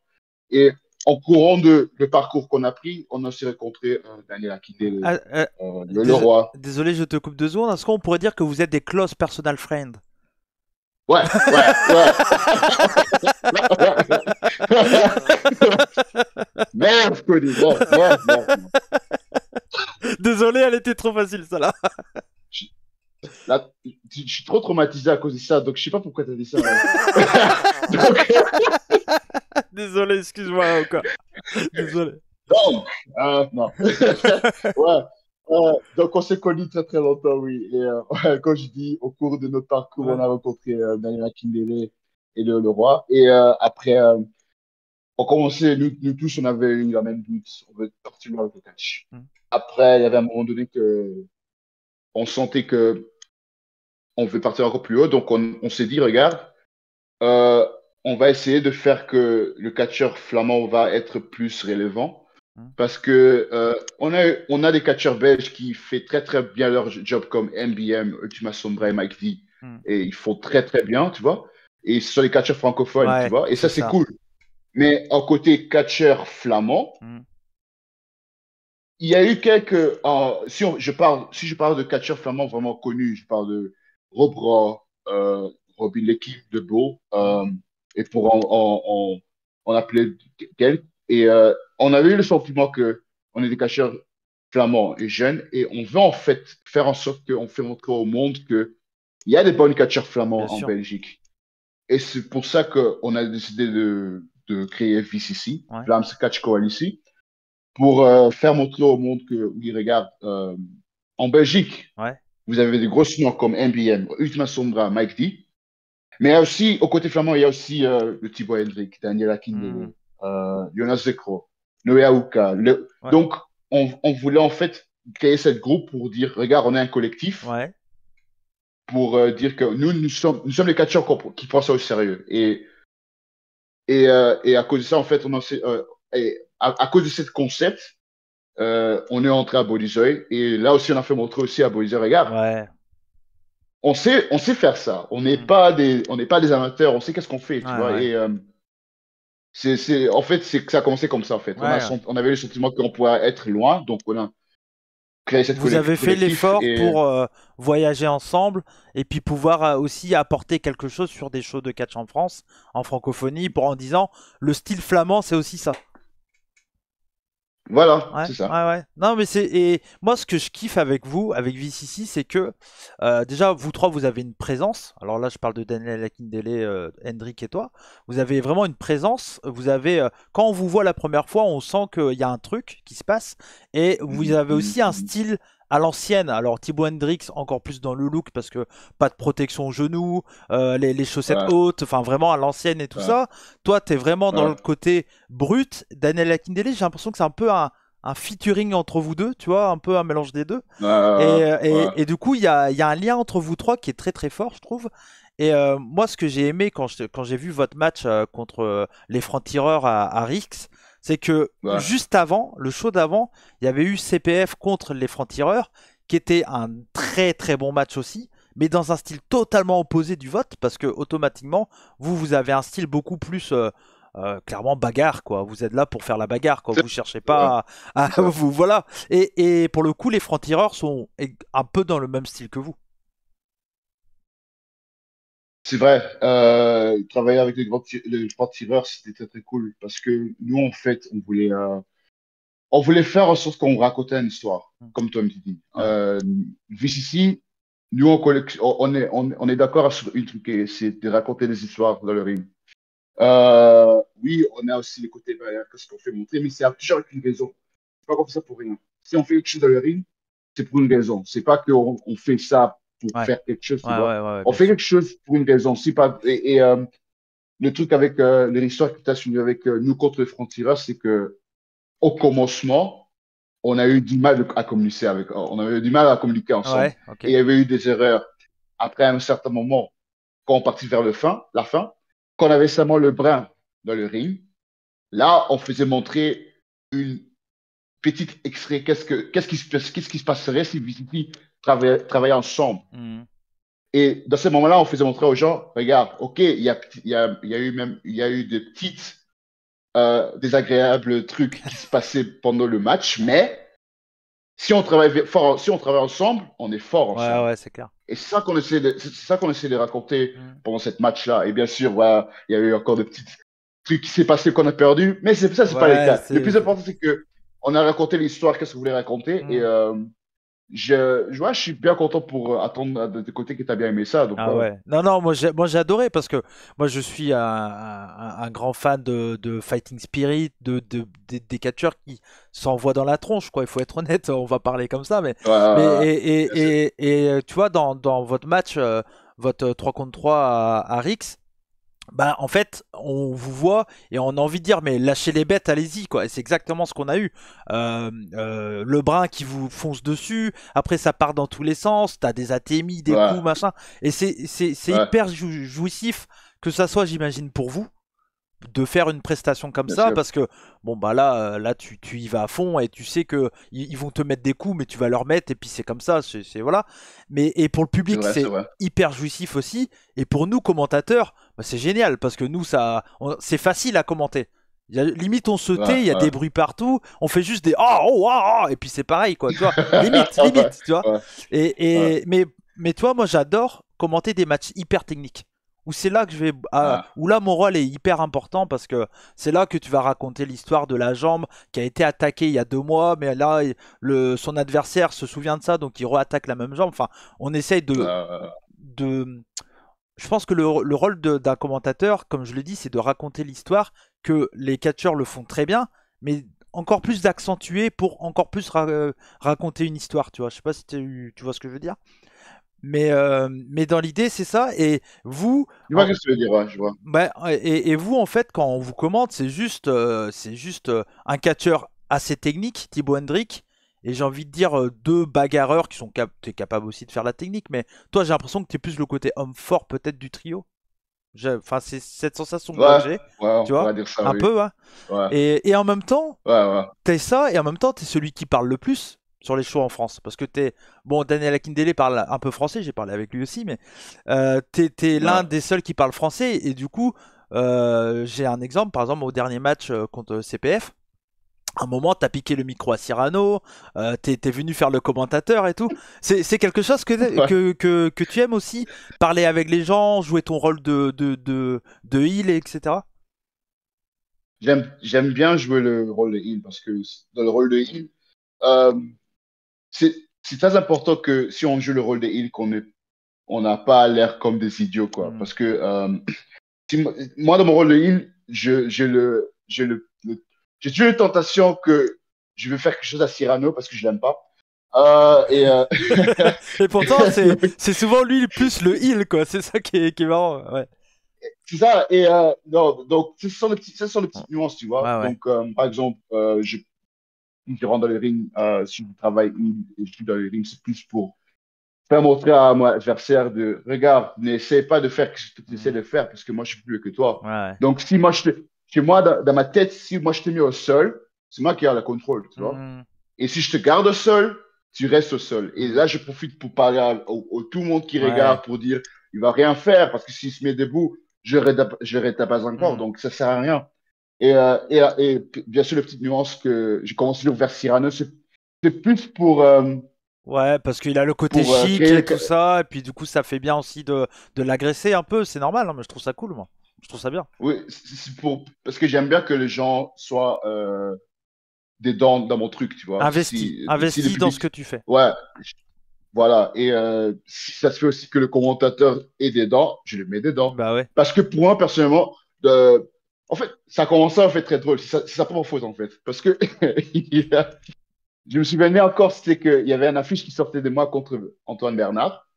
Et en courant le parcours qu'on a pris, on a aussi rencontré Daniel Akindele, Ah, le roi. désolé, je te coupe 2 secondes. Est-ce qu'on pourrait dire que vous êtes des close personal friends? Ouais, ouais, ouais. Merde, Cody, merde, merde, merde, merde. Désolé, elle était trop facile, ça là. Je, là, je suis trop traumatisé à cause de ça, donc je sais pas pourquoi t'as dit ça. Donc, Désolé, excuse-moi encore. Désolé. donc non. Ouais. Donc, on s'est connus très très longtemps, oui. Et ouais, quand je dis au cours de notre parcours, on Ouais. a rencontré Daniel Akindele et le roi. Et après, on commençait, nous tous, on avait eu la même but. On veut partir avec le catch. Mm. Après, il y avait un moment donné que on sentait que on veut partir encore plus haut. Donc, on s'est dit, regarde, euh, on va essayer de faire que le catcheur flamand va être plus relevant. Mm. Parce que on a des catcheurs belges qui font très très bien leur job comme MBM, Ultima Sombra et Mike V. Mm. Et ils font très très bien, tu vois. Et ce sont les catcheurs francophones, tu Ouais, vois. Et c'est ça, c'est ça. cool. Mais en côté catcheur flamand, Mm. il y a eu quelques. Si je parle de catcheurs flamands vraiment connus, je parle de Rob Raw, Robin l'équipe de Beau, Mm. et pour en appeler quelques. Et on avait eu le sentiment que on est des catcheurs flamands et jeunes, et on veut en fait faire en sorte qu'on fait montrer au monde que il y a des bons catcheurs Bien flamands en sûr. Belgique. Et c'est pour ça qu'on a décidé de créer VCC, Ouais. Vlaams Catch Coalition pour faire montrer au monde que, oui, regarde, en Belgique, Ouais. vous avez des grosses noms comme MBM, Ultima Sombra, Mike D. Mais il y a aussi, au côté flamand, il y a aussi le Thibaut Hendrick, Daniel Mm. Akindele, Jonas Zekro, Noé Aouka. Ouais. Donc, on voulait en fait créer cette groupe pour dire, regarde, on est un collectif, Ouais. pour dire que nous sommes les catcheurs qui prennent ça au sérieux. Et à cause de ça, en fait, et à cause de ce concept, on est entré à Bolizoy et là aussi on a fait montrer aussi à Bolizoy, regarde, Ouais. on sait faire ça. Mm. On n'est pas des amateurs, on sait qu'est-ce qu'on fait, tu Ouais, vois. ouais. Et en fait, c'est que ça a commencé comme ça, en fait. Ouais, ouais. On avait le sentiment qu'on pourrait être loin, donc on a créé cette Vous avez fait collectif l'effort et pour voyager ensemble et puis pouvoir aussi apporter quelque chose sur des shows de catch en France, en francophonie, pour en disant le style flamand, c'est aussi ça. voilà, Ouais, c'est ouais, ça. ouais. Non, mais c'est. Et moi, ce que je kiffe avec vous, avec VCC, c'est que déjà, vous trois, vous avez une présence. Alors là, je parle de Daniel Akindele, Hendrik et toi. Vous avez vraiment une présence. Vous avez. Quand on vous voit la première fois, on sent qu'il y a un truc qui se passe. Et vous Mhm, avez mhm, aussi un mhm. style à l'ancienne. Alors, Thibaut Hendrix, encore plus dans le look, parce que pas de protection au genou, les chaussettes Ouais, hautes, enfin vraiment à l'ancienne et tout ouais, ça. Toi, t'es vraiment dans le ouais, côté brut. Daniel Akindele, j'ai l'impression que c'est un peu un featuring entre vous deux, tu vois, un peu un mélange des deux. ouais, ouais, ouais. Et du coup, il y a un lien entre vous trois qui est très très fort, je trouve. Et moi, ce que j'ai aimé quand j'ai vu votre match contre les francs-tireurs à Rix, c'est que Ouais. juste avant, le show d'avant, il y avait eu CPF contre les francs-tireurs, qui était un très très bon match aussi, mais dans un style totalement opposé du vote, parce que automatiquement, vous avez un style beaucoup plus clairement bagarre, quoi. Vous êtes là pour faire la bagarre, quoi. C'est Vous cherchez ouais, pas c'est ça. vous voilà. Et pour le coup, les francs-tireurs sont un peu dans le même style que vous. C'est vrai, travailler avec les grands tireurs, c'était très très cool parce que nous, en fait, on voulait faire en sorte qu'on racontait une histoire, Mm. comme toi me dis. Ouais. VCC, nous, on est d'accord sur une truc, c'est de raconter des histoires dans le ring. Oui, on a aussi les côtés derrière, qu'est-ce qu'on fait montrer, mais c'est toujours avec une raison. C'est pas comme ça pour rien. Si on fait quelque chose dans le ring, c'est pour une raison. C'est pas qu'on on fait ça pour Ouais. faire quelque chose, tu Ouais, vois. ouais, ouais, ouais, On bien fait sûr. quelque chose pour une raison. Si pas, le truc avec l'histoire que tu as suivi avec nous contre les Frontières, c'est que au commencement, on a eu du mal à communiquer on avait eu du mal à communiquer ensemble. Ouais, ok. Et il y avait eu des erreurs. Après, à un certain moment, quand on partit vers la fin, quand on avait seulement le brin dans le ring, là, on faisait montrer une petite extrait. Qu'est-ce qui se passerait si VCT travaillaient ensemble? Mhm. Et dans ce moment-là, on faisait montrer aux gens, regarde, OK, il y a eu des petites désagréables trucs qui se passaient pendant le match, mais si on travaille ensemble, on est fort Ouais, ensemble. ouais, c'est clair. Et c'est ça qu'on essaie de raconter Mhm. pendant cette match-là. Et bien sûr, voilà, il y a eu encore de petits trucs qui s'est passé qu'on a perdu, mais ça, c'est pas le Ouais, cas. Le plus c'est important, c'est que on a raconté l'histoire, qu'est-ce qu'on voulait raconter, et Mhm. ouais, je suis bien content pour attendre de tes côtés que tu as bien aimé ça. Donc, Ah ouais. Non, non, moi j'ai adoré parce que moi je suis un grand fan de Fighting Spirit, des catcheurs qui s'envoient dans la tronche, quoi. Il faut être honnête, on va parler comme ça, ouais, bien sûr. tu vois, dans votre match, votre 3 contre 3 à Rix, bah en fait, on vous voit et on a envie de dire mais lâchez les bêtes, allez-y quoi. Et c'est exactement ce qu'on a eu. Le brin qui vous fonce dessus, après ça part dans tous les sens, t'as des ATMI, des Ouais, coups, machin. Et c'est ouais, hyper jouissif que ça soit, j'imagine, pour vous de faire une prestation comme bien ça sûr. parce que bon bah là tu y vas à fond et tu sais que ils vont te mettre des coups mais tu vas leur mettre et puis c'est comme ça voilà, mais et pour le C'est public vrai, c'est c'est vrai. hyper jouissif aussi et pour nous commentateurs bah, c'est génial parce que nous c'est facile à commenter. Limite on se Ouais, tait, il y a ouais. des bruits partout, on fait juste des et puis c'est pareil quoi, tu vois, Ouais, limite tu vois, ouais, ouais, mais toi moi j'adore commenter des matchs hyper techniques où c'est là que ouais. où là mon rôle est hyper important parce que c'est là que tu vas raconter l'histoire de la jambe qui a été attaquée il y a 2 mois, mais là son adversaire se souvient de ça donc il re-attaque la même jambe. Enfin, on essaye Euh, de... Je pense que le rôle d'un commentateur, comme je l'ai dit, c'est de raconter l'histoire, que les catcheurs le font très bien, mais encore plus d'accentuer pour encore plus raconter une histoire, tu vois. Je sais pas si tu vois ce que je veux dire. Mais dans l'idée, c'est ça. Et vous, je vois ce que tu veux dire, ouais, je vois. bah, et vous, en fait, quand on vous commente, c'est juste un catcheur assez technique, Thibaut Hendrick, et j'ai envie de dire deux bagarreurs qui sont t'es capable aussi de faire la technique, mais toi, j'ai l'impression que t'es plus le côté homme fort peut-être du trio. Enfin, c'est cette sensation moi Ouais, que j'ai, ouais, on tu vois, pourrait dire ça, un oui. peu, hein. Ouais, Et en même temps, ouais, ouais. t'es ça, et en même temps, t'es celui qui parle le plus sur les shows en France. Parce que bon, Daniel Akindele parle un peu français, j'ai parlé avec lui aussi, mais t'es l'un Ouais. des seuls qui parle français. Et du coup, j'ai un exemple, par exemple, au dernier match contre CPF. À un moment, t'as piqué le micro à Cyrano, t'es venu faire le commentateur et tout. C'est quelque chose Ouais. que tu aimes aussi, parler avec les gens, jouer ton rôle de heel, etc. J'aime bien jouer le rôle de heal parce que dans le rôle de heal, euh, c'est, c'est très important que si on joue le rôle de heal, on n'a pas l'air comme des idiots, quoi. Hmm. Parce que moi, dans mon rôle de heal, j'ai toujours une tentation que je veux faire quelque chose à Cyrano parce que je l'aime pas. Et Et pourtant, c'est souvent lui le plus le heal, quoi. C'est ça qui est marrant. Ouais. c'est ça. Et non, donc, ce sont les petites nuances, tu vois. Ouais, ouais. Donc, par exemple, je rentre dans les rings, si je travaille et je suis dans les rings, c'est plus pour faire montrer à mon adversaire de, regarde, n'essaie pas de faire ce que tu essaies Hmm. de faire parce que moi, je suis plus que toi. Ouais, ouais. Donc, si moi, chez moi, dans ma tête, si moi, je t'ai mis au sol, c'est moi qui ai le contrôle, tu vois. Hmm. Et si je te garde au sol, tu restes au sol. Et Hmm. là, je profite pour parler au tout le monde qui Ouais. regarde pour dire, il va rien faire parce que s'il se met debout, je ne pas encore. Hmm. Donc, ça sert à rien. Et bien sûr, la petite nuance que j'ai commencé vers Cyrano, c'est plus Ouais, parce qu'il a le côté chic créer et le, tout ça, et puis du coup, ça fait bien aussi de l'agresser un peu, c'est normal, hein, mais je trouve ça cool, moi. Je trouve ça bien. oui, parce que j'aime bien que les gens soient des dents dans mon truc, tu vois. Si le Investi dans ce public, que tu fais. ouais, voilà. Et si ça se fait aussi que le commentateur ait des dents, je le mets dedans. Bah ouais. Parce que pour moi, personnellement, en fait, ça a commencé à faire très drôle. C'est sa propre faute, en fait. Parce que je me souvenais encore, c'était qu'il y avait une affiche qui sortait de moi contre Antoine Bernard.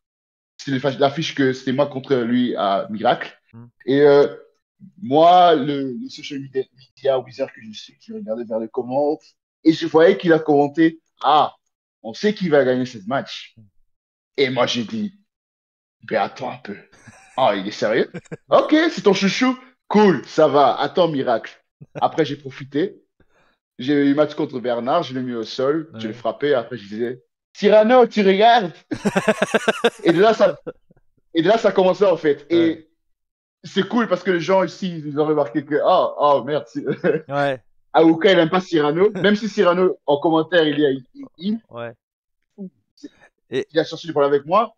C'était l'affiche que c'était moi contre lui à Miracle. Hmm. Et moi, le social media wizard que je suis, je regardais vers les commentaires et je voyais qu'il a commenté, ah, on sait qui va gagner ce match. Et moi, j'ai dit, ben attends un peu. Ah, il est sérieux? Ok, c'est ton chouchou. Cool, ça va. Attends, miracle. Après, j'ai profité. J'ai eu match contre Bernard, je l'ai mis au sol, je l'ai Ouais. frappé. Après, je disais, Cyrano, tu regardes? Et de là, et de là, ça a commencé en fait. Ouais. Et c'est cool parce que les gens ici, ils ont remarqué que, oh, oh merde, Ouais. Aouka, il n'aime pas Cyrano. Même si Cyrano, en commentaire, Ouais. Et, il a cherché du problème avec moi.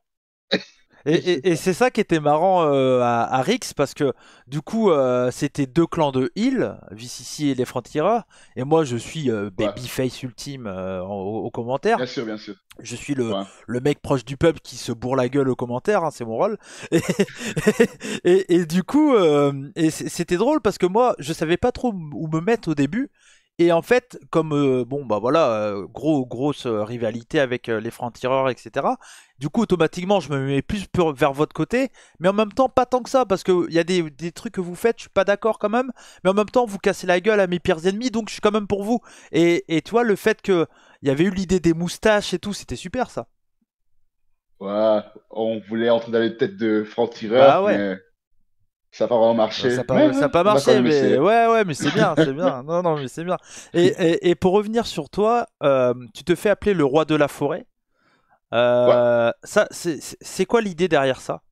C'est et ça. c'est ça qui était marrant à Rix parce que du coup c'était deux clans de heal, Vici et les francs-tireurs, et moi je suis Ouais, babyface ultime au commentaire. bien sûr, bien sûr. Je suis Ouais. le mec proche du peuple qui se bourre la gueule aux commentaires, hein, c'est mon rôle. Et, et du coup, c'était drôle parce que moi, je savais pas trop où me mettre au début. Et en fait, comme bon bah voilà, grosse rivalité avec les francs-tireurs, etc. Du coup, automatiquement, je me mets plus vers votre côté, mais en même temps, pas tant que ça, parce que il y a des trucs que vous faites, je suis pas d'accord quand même, mais en même temps, vous cassez la gueule à mes pires ennemis, donc je suis quand même pour vous. Et tu vois, le fait que il y avait eu l'idée des moustaches et tout, c'était super ça. Ouais, on voulait entrer dans les têtes de Bah francs-tireurs, ouais. mais ça n'a pas vraiment Ça marché. Mais pas, ça a pas on a quand marché, même mais essayé. ouais, mais c'est bien, c'est bien. Non, non, mais c'est bien. Et pour revenir sur toi, tu te fais appeler le roi de la forêt. Ouais. Ça, c'est quoi l'idée derrière ça?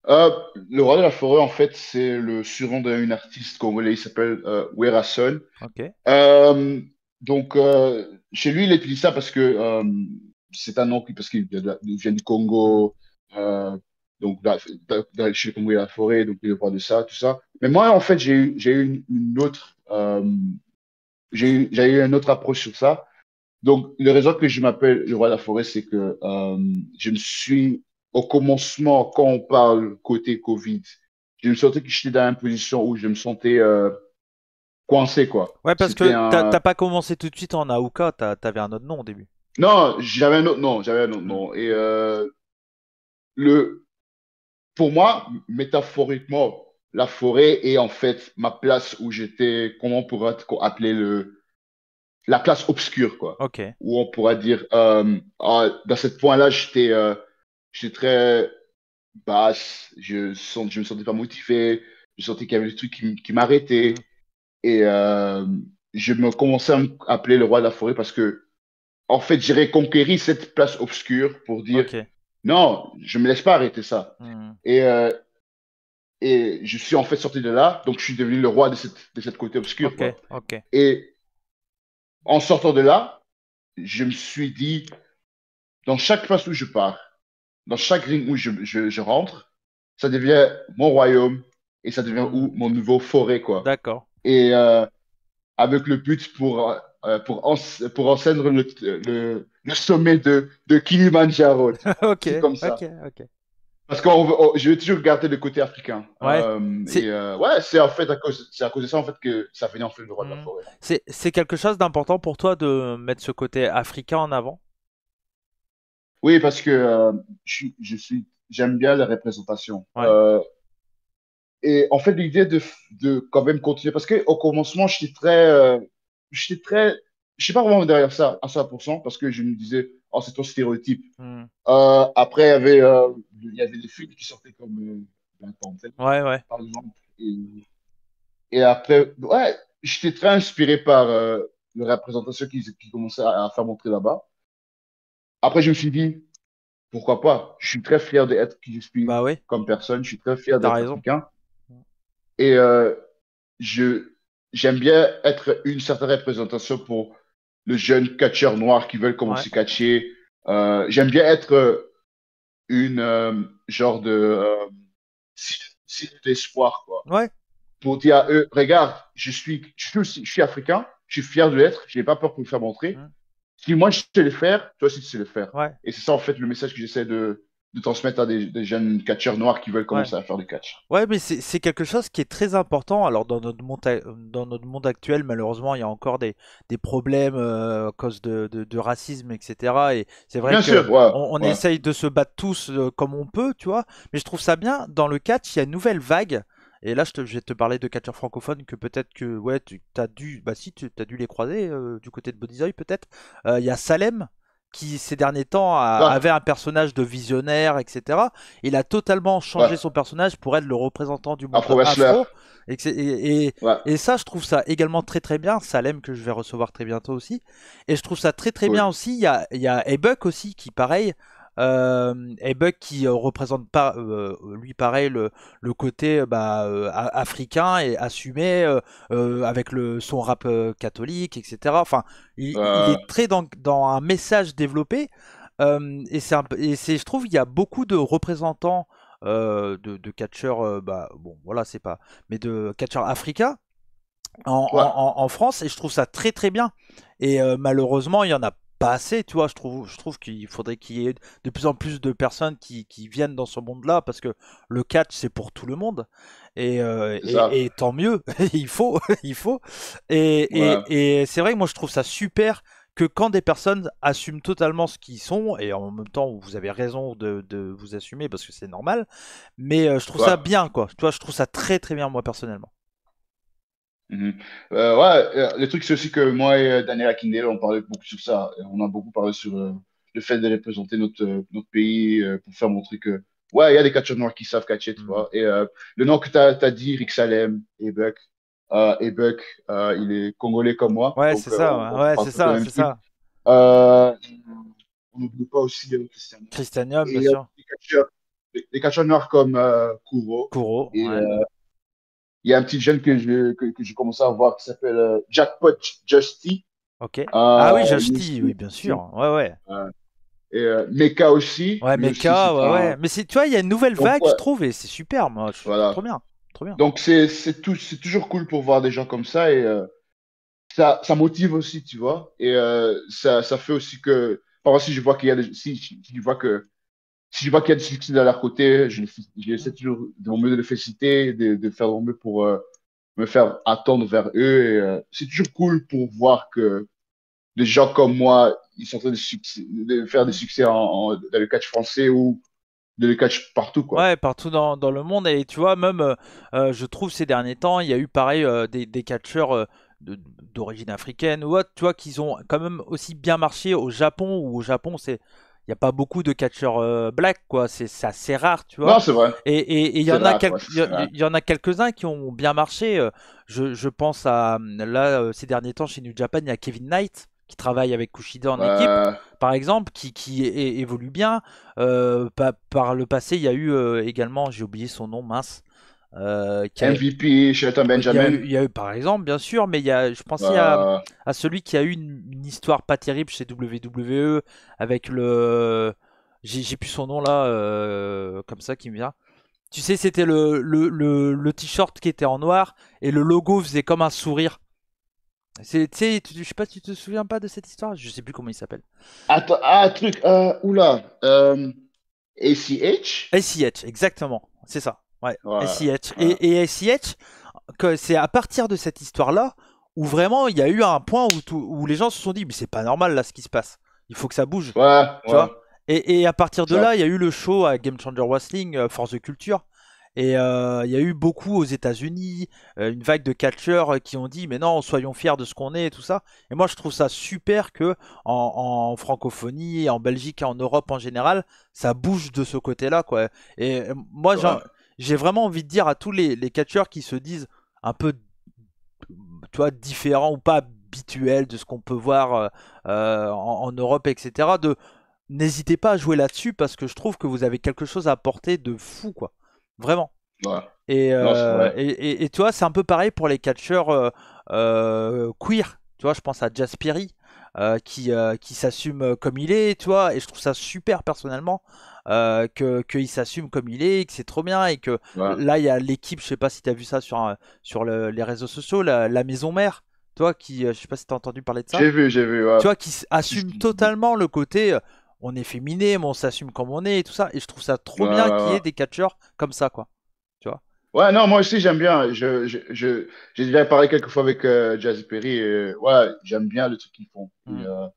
Le roi de la forêt, en fait, c'est le surnom d'une artiste congolais. Il s'appelle Wera Seul. Ok. Euh, donc, chez lui, il utilise ça parce que c'est un nom parce qu'il il vient du Hmm. Congo. Donc, chez le Congo, il y a la forêt, donc il est le roi de ça, tout ça. Mais moi, en fait, j'ai eu une autre, j'ai eu une autre approche sur ça. Donc, le raison que je m'appelle le roi de la forêt, c'est que je me suis, au commencement, quand on parle côté Covid, je me sentais que j'étais dans une position où je me sentais coincé, quoi. Ouais, parce C'était que un. t'as pas commencé tout de suite en Aouka, t'avais un autre nom au début. Non, j'avais un autre nom, j'avais un autre Hmm. nom. Et le, pour moi, métaphoriquement, la forêt est en fait ma place où j'étais, comment on pourrait appeler la place obscure, quoi. Ok. Où on pourra dire, ah, dans ce point-là, j'étais très basse, je me sentais pas motivé, je sentais qu'il y avait des trucs qui m'arrêtaient. Hmm. Et je me commençais à m'appeler le roi de la forêt parce que, en fait, j'ai reconquéri cette place obscure pour dire, Ok. non, je me laisse pas arrêter ça. Hmm. Et, euh, et je suis en fait sorti de là, donc je suis devenu le roi de cette côté obscur, Ok. quoi. Ok. Et en sortant de là, je me suis dit, dans chaque place où je pars, dans chaque ring où je rentre, ça devient mon royaume et ça devient Hmm. où mon nouveau forêt, quoi. D'accord. Et avec le but pour encendre le sommet de Kilimanjaro, tu vois. Ok. C'est comme Ok. ça. Ok. Parce que je vais toujours garder le côté africain. Ouais. Et C'est ouais, c'est en fait c'est à cause de ça en fait que ça venait en fait le roi de la hmm. forêt. C'est quelque chose d'important pour toi de mettre ce côté africain en avant? Oui, parce que j'aime bien la représentation. Ouais. Et en fait, l'idée de quand même continuer, parce qu'au commencement, j'étais très, je sais pas vraiment derrière ça à 100%, parce que je me disais, oh, c'est ton stéréotype. Hmm. Après, il y avait des films qui sortaient comme La Panthère, Ouais, ouais. par exemple. Et après, ouais, j'étais très inspiré par les représentations qui commençaient à faire montrer là-bas. Après, je me suis dit, pourquoi pas? Je suis très fier d'être qui je suis Bah oui, comme personne. Je suis très fier t'as d'être raison. africain. Et je, j'aime bien être une certaine représentation pour le jeune catcheur noir qui veulent Ouais. commencer à catcher. J'aime bien être une genre de signe d'espoir, quoi. Ouais. Pour dire à eux, regarde, je suis africain, je suis fier de l'être, je n'ai pas peur pour le faire montrer. Hmm. Si moi je sais le faire, toi aussi tu sais le faire. Ouais, Et c'est ça en fait le message que j'essaie de transmettre à des jeunes catcheurs noirs qui veulent ouais. commencer à faire du catch. Ouais, mais c'est quelque chose qui est très important. Alors, dans notre monde actuel, malheureusement, il y a encore des problèmes à cause de racisme, etc. Et c'est vrai Bien que sûr, ouais, on ouais, essaye de se battre tous comme on peut, tu vois. Mais je trouve ça bien. Dans le catch, il y a une nouvelle vague. Et là, je vais te parler de catcheurs francophones que peut-être que, ouais, tu as dû, bah si, tu as dû les croiser du côté de Bodyzoy, peut-être. Il y a Salem qui ces derniers temps avait ça, un personnage de visionnaire, etc. Il a totalement changé ouais, son personnage pour être le représentant du monde afro-wrestler, afro. Et, ouais, et ça, je trouve ça également très très bien. Salem, que je vais recevoir très bientôt aussi. Et je trouve ça très très bien cool. aussi. Il y a Ebuck aussi, qui pareil. Ebuck qui représente pas, lui pareil, le côté africain et assumé avec son rap catholique, etc. Enfin, il Euh, est très dans un message développé. Je trouve, il y a beaucoup de représentants de catcheurs, bon, voilà, c'est pas, mais de catcheurs africains ouais, en France, et je trouve ça très très bien. Et malheureusement, il y en a pas assez, tu vois. Je trouve qu'il faudrait qu'il y ait de plus en plus de personnes qui viennent dans ce monde-là, parce que le catch, c'est pour tout le monde. c'est ça. Et tant mieux, il faut, il faut. Ouais. Et c'est vrai que moi, je trouve ça super que quand des personnes assument totalement ce qu'ils sont, et en même temps, vous avez raison de vous assumer parce que c'est normal, mais je trouve ça Ouais. bien, quoi. Tu vois, je trouve ça très très bien, moi, personnellement. Mhm. Ouais, le truc, c'est aussi que moi et Daniel Akindele, on parlait beaucoup sur ça. On a beaucoup parlé sur le fait de représenter notre pays pour faire montrer que, ouais, il y a des catcheurs noirs qui savent catcher, tu Hmm. vois. Et le nom que tu as dit, Rick Salem, et Buck, il est congolais comme moi, Ouais, donc c'est ça, ouais, on ouais, parle c'est tous la ça, même c'est truc. ça. Euh, on n'oublie pas aussi Christian. Christianium, bien Et sûr. des catcheurs noirs comme Kuro. Kuro, Et ouais. il y a un petit jeune que j'ai commencé à voir qui s'appelle Jackpot Justy. Ok. Ah oui, Lui Joshti, oui, aussi, bien sûr. Ouais, ouais. et Meka aussi, Ouais, lui aussi, Mecha, c'est ouais, un. ouais. Mais c'est, tu vois, il y a une nouvelle Donc, vague, je ouais, trouve, et c'est super, moi. Trop voilà. bien. Trop bien. Donc, c'est toujours cool pour voir des gens comme ça et ça motive aussi, tu vois. Et ça fait aussi que, parfois, si je vois qu'il y a si je vois que, si je vois qu'il y a du succès de leur côté, j'essaie toujours de mon mieux de les féliciter, de faire de mon mieux pour me faire attendre vers eux. Et c'est toujours cool pour voir que des gens comme moi, ils sont en train de faire des Mhm. succès dans le catch français ou de le catch partout, quoi. Ouais, partout dans le monde. Et tu vois, même, je trouve ces derniers temps, il y a eu pareil des catcheurs d'origine africaine ou autre, tu vois, qui ont quand même aussi bien marché au Japon, où au Japon, il n'y a pas beaucoup de catcheurs black, quoi. C'est assez rare, tu vois. Non, c'est vrai. Et il y C'est en a rare, ouais, c'est rare. il y en a quelques-uns qui ont bien marché. Je pense à, là, ces derniers temps, chez New Japan, il y a Kevin Knight, qui travaille avec Kushida en équipe, Euh, par exemple, évolue bien. Par le passé, il y a eu également, j'ai oublié son nom, mince. Qui a, MVP, Shelton Benjamin. il y a eu par exemple, bien sûr, mais je pensais Euh, à celui qui a eu une histoire pas terrible chez WWE avec le. J'ai plus son nom là, comme ça qui me vient. Tu sais, c'était le t-shirt qui était en noir et le logo faisait comme un sourire. Tu sais, je sais pas, tu te souviens pas de cette histoire? Je sais plus comment il s'appelle. attends, truc, oula, ACH? SIH, exactement, c'est ça. Ouais, Ouais, SIH. ouais, Et SIH, que c'est à partir de cette histoire-là où vraiment il y a eu un point où les gens se sont dit, mais c'est pas normal là ce qui se passe. Il faut que ça bouge, ouais, tu ouais, vois. Et à partir de là, ça. il y a eu le show à Game Changer Wrestling, Force de Culture. Et il y a eu beaucoup aux États-Unis, une vague de catcheurs qui ont dit, mais non, soyons fiers de ce qu'on est et tout ça. Et moi, je trouve ça super que en francophonie, en Belgique et en Europe en général, ça bouge de ce côté-là, quoi. Et moi, Ouais, j'ai vraiment envie de dire à tous les catcheurs qui se disent un peu, tu vois, différents ou pas habituels de ce qu'on peut voir en Europe, etc. N'hésitez pas à jouer là-dessus parce que je trouve que vous avez quelque chose à apporter de fou, quoi. Vraiment. ouais. Non, c'est vrai. Et tu vois, c'est un peu pareil pour les catcheurs queer. Tu vois, je pense à Jaspiri qui s'assume comme il est, tu vois, et je trouve ça super personnellement qu'il s'assume comme il est, et que c'est trop bien, et que Ouais. là, il y a l'équipe, je sais pas si tu as vu ça sur les réseaux sociaux, la maison mère. toi qui, je sais pas si t'as entendu parler de ça, J'ai vu, ouais. tu vois, qui assume totalement le côté, on est féminé, mais on s'assume comme on est et tout ça. Et je trouve ça Ouais, trop bien ouais, qu'il y ait ouais. des catcheurs comme ça, quoi. Tu vois. Ouais, non, moi aussi, j'aime bien. J'ai déjà parlé quelques fois avec Jazzy Perry. Et, ouais, j'aime bien le truc qu'ils font. Et, Mm,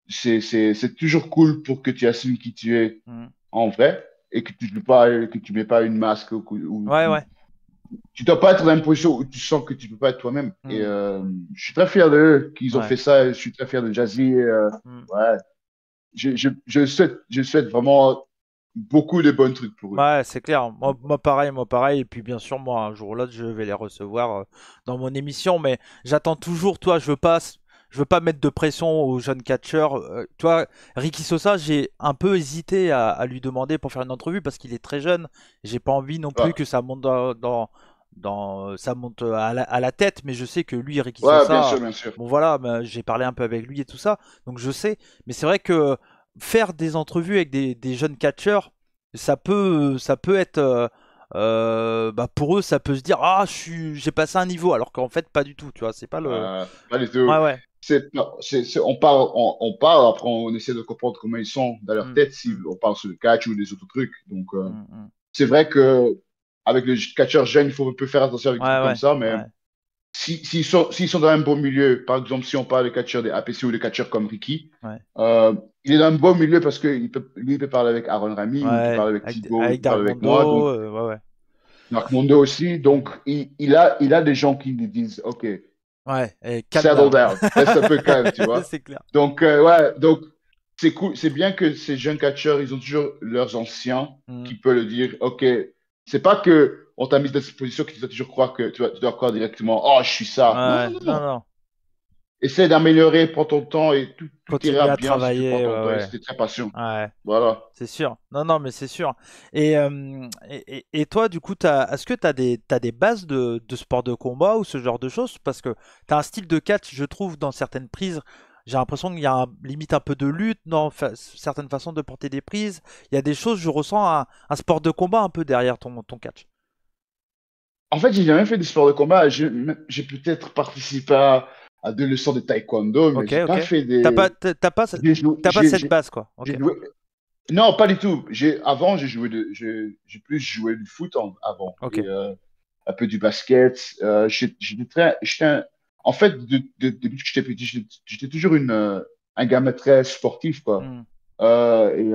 c'est toujours cool pour que tu assumes qui tu es mm. en vrai et que tu ne pas, que tu mets pas une masque ou Ouais, ouais. tu dois pas être dans une position où tu sens que tu peux pas être toi-même. Et Mm, je suis très fier d'eux qu'ils ont ouais. fait ça. Je suis très fier de Jazzy. Et, Mm. ouais, je souhaite vraiment beaucoup de bons trucs pour eux. Ouais, c'est clair. Moi, pareil, moi pareil. Et puis bien sûr, moi un jour ou l'autre, je vais les recevoir dans mon émission. Mais j'attends toujours, toi, je veux pas mettre de pression aux jeunes catcheurs. Tu vois, Ricky Sosa, j'ai un peu hésité à lui demander pour faire une entrevue parce qu'il est très jeune. J'ai pas envie non Ouais, plus que ça monte ça monte à la tête. Mais je sais que lui, Ricky ouais, Sosa, bien sûr. bon voilà, bah, j'ai parlé un peu avec lui et tout ça, donc je sais. Mais c'est vrai que faire des entrevues avec des jeunes catcheurs ça peut être bah pour eux ça peut se dire ah j'ai passé un niveau alors qu'en fait pas du tout tu vois c'est pas le Pas du tout. ouais ouais Non, on parle, on parle, après on essaie de comprendre comment ils sont dans leur Mm, tête si mm, on parle sur le catch ou des autres trucs. Donc, mm, mm. c'est vrai que avec le catcheur jeune, il faut un peu faire attention avec des trucs Ouais comme ouais ça, mais ouais s'ils sont dans un bon milieu, par exemple, si on parle de catcheurs des APC ou de catcheurs comme Ricky, ouais il est dans un bon milieu parce que lui, il peut parler avec Aaron Rami ou il peut ouais parler avec Thibaut, il avec peut parler Dark avec moi, Mondo donc ouais ouais Marc Mondo aussi. Donc, Mm. il a des gens qui lui disent, OK, Ouais et calm settle down down, reste un peu calme, tu vois. c'est clair Donc, ouais, donc c'est cool, c'est bien que ces jeunes catcheurs, ils ont toujours leurs anciens Mm. qui peuvent le dire, OK, c'est pas que on t'a mis dans cette position que tu dois toujours croire que tu dois croire directement, oh, je suis ça. Non, Ouais non, non, non non. non Essaie d'améliorer, prends ton temps et tout continue ira à bien si tu prends travailler ton ouais temps et ouais si tu es très patient. ouais Voilà. c'est sûr. Non, non, mais c'est sûr. Et toi, du coup, est-ce que t'as des bases de sport de combat ou ce genre de choses? Parce que t'as un style de catch, je trouve, dans certaines prises. J'ai l'impression qu'il y a limite un peu de lutte dans certaines façons de porter des prises. Il y a des choses, je ressens un sport de combat un peu derrière ton catch. En fait, j'ai jamais fait de sport de combat. J'ai peut-être participé à deux leçons de taekwondo, mais Ok, j'ai ok. pas fait T'as pas, des. t'as pas, J'ai joué, t'as pas cette base, quoi. j'ai Ok. joué. Non, pas du tout. Avant, j'ai plus joué du foot avant Ok. et un peu du basket. En fait, depuis que j'étais petit, j'étais toujours un gamin très sportif, quoi. Hmm. Et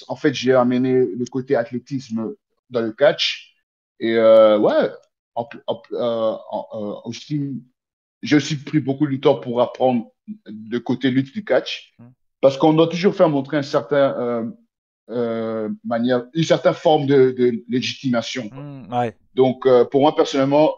en fait, j'ai amené le côté athlétisme dans le catch. Et ouais, aussi, j'ai aussi pris beaucoup de temps pour apprendre le côté lutte du catch. Hmm. Parce qu'on doit toujours faire montrer une certaine forme de légitimation, quoi. Hmm, ouais. Donc, pour moi, personnellement,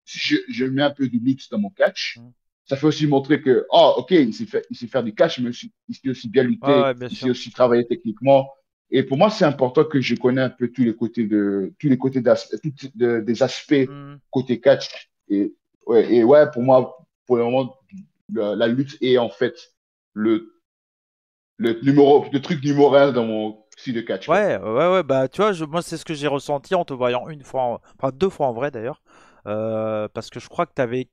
si je mets un peu de lutte dans mon catch, Hmm. ça fait aussi montrer que, oh, OK, il sait faire du catch, mais il sait aussi bien Ouais, lutter, ouais, bien il sait sûr. aussi travailler techniquement. Et pour moi, c'est important que je connais un peu tous les côtés des aspects Hmm. côté catch. Et ouais, pour moi, pour le moment, la lutte est en fait le, le truc numéro un dans mon style de catch, quoi. Ouais, ouais, ouais, bah tu vois, moi c'est ce que j'ai ressenti en te voyant une fois, enfin deux fois en vrai d'ailleurs, parce que je crois que t'avais,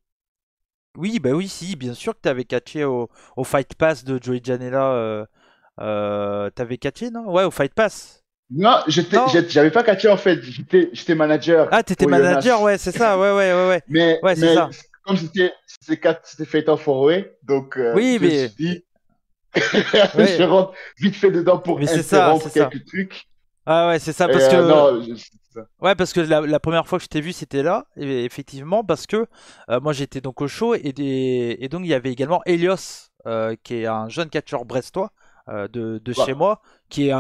oui, bah oui, si, bien sûr que t'avais catché au Fight Pass de Joey Janela, t'avais catché, non? Ouais, au Fight Pass. Non, Non? j'avais pas catché en fait. J'étais manager Ah, t'étais pour manager, Jonas. ouais, c'est ça, ouais, ouais, ouais, ouais, ouais, c'est Mais ça. comme c'était Fatal 4-Way, donc Oui, je me suis mais, dit, je ouais, rentre vite fait dedans pour mais c'est ça, c'est interrompre ça. quelques trucs. Ah ouais, c'est ça, Et parce que non, c'est ça. ouais, parce que la première fois que je t'ai vu, c'était là, et effectivement, parce que moi j'étais donc au show, et donc il y avait également Elios, qui est un jeune catcheur brestois de Ouais, chez moi, qui est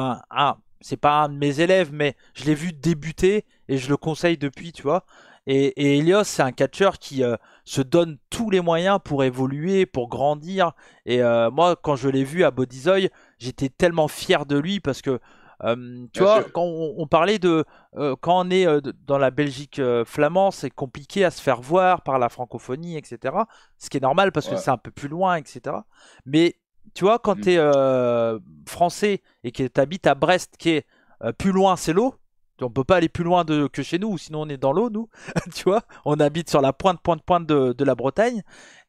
c'est pas un de mes élèves, mais je l'ai vu débuter, et je le conseille depuis, tu vois. Et Elios, c'est un catcheur qui se donne tous les moyens pour évoluer, pour grandir. Et moi, quand je l'ai vu à Bodyzoy, j'étais tellement fier de lui parce que, tu bien vois, sûr. quand on parlait de quand on est dans la Belgique flamande, c'est compliqué à se faire voir par la francophonie, etc. Ce qui est normal parce que Ouais. c'est un peu plus loin, etc. Mais tu vois, quand tu Mhm. es français et que tu habites à Brest, qui est plus loin, c'est l'eau. On peut pas aller plus loin que chez nous, sinon on est dans l'eau, nous. Tu vois, on habite sur la pointe de la Bretagne.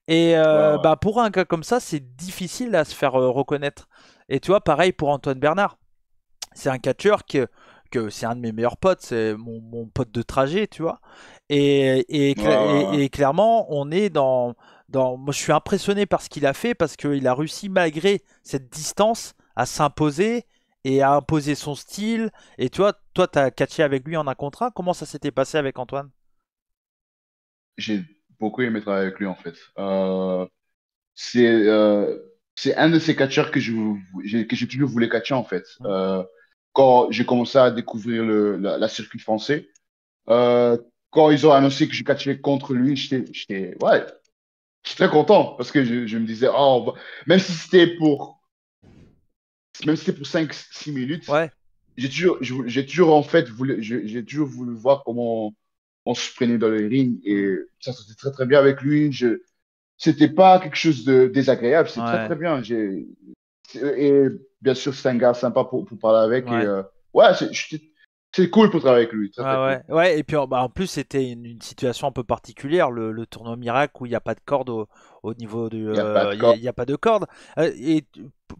Et Ouais, ouais. bah pour un gars comme ça, c'est difficile à se faire reconnaître. Et tu vois, pareil pour Antoine Bernard. C'est un catcheur que c'est un de mes meilleurs potes, c'est mon pote de trajet, tu vois. Ouais, ouais, Et clairement, on est moi, je suis impressionné par ce qu'il a fait parce qu'il a réussi, malgré cette distance, à s'imposer et à imposer son style. Et tu vois, toi, tu as catché avec lui en un contrat. Comment ça s'était passé avec Antoine? j'ai beaucoup aimé travailler avec lui, en fait. C'est euh, c'est un de ces catcheurs que j'ai toujours voulu catcher, en fait. Mm. Quand j'ai commencé à découvrir la circuit français, euh, quand ils ont annoncé que je catchais contre lui, ouais, j'étais très content parce que je me disais, même si c'était même si c'était pour 5 6 minutes, Ouais, j'ai toujours en fait j'ai toujours voulu voir comment on se prenait dans le ring mm, et ça se faisait très très bien avec lui. C'était pas quelque chose de désagréable, c'est très ouais, très bien. Et bien sûr, c'est un gars sympa pour parler avec et ouais. ouais, c'est cool pour travailler avec lui, très très cool. Ouais, et puis bah, en plus c'était une situation un peu particulière, le tournoi miracle où il n'y a pas de corde au niveau Il n'y a pas de il corps. y a pas de corde.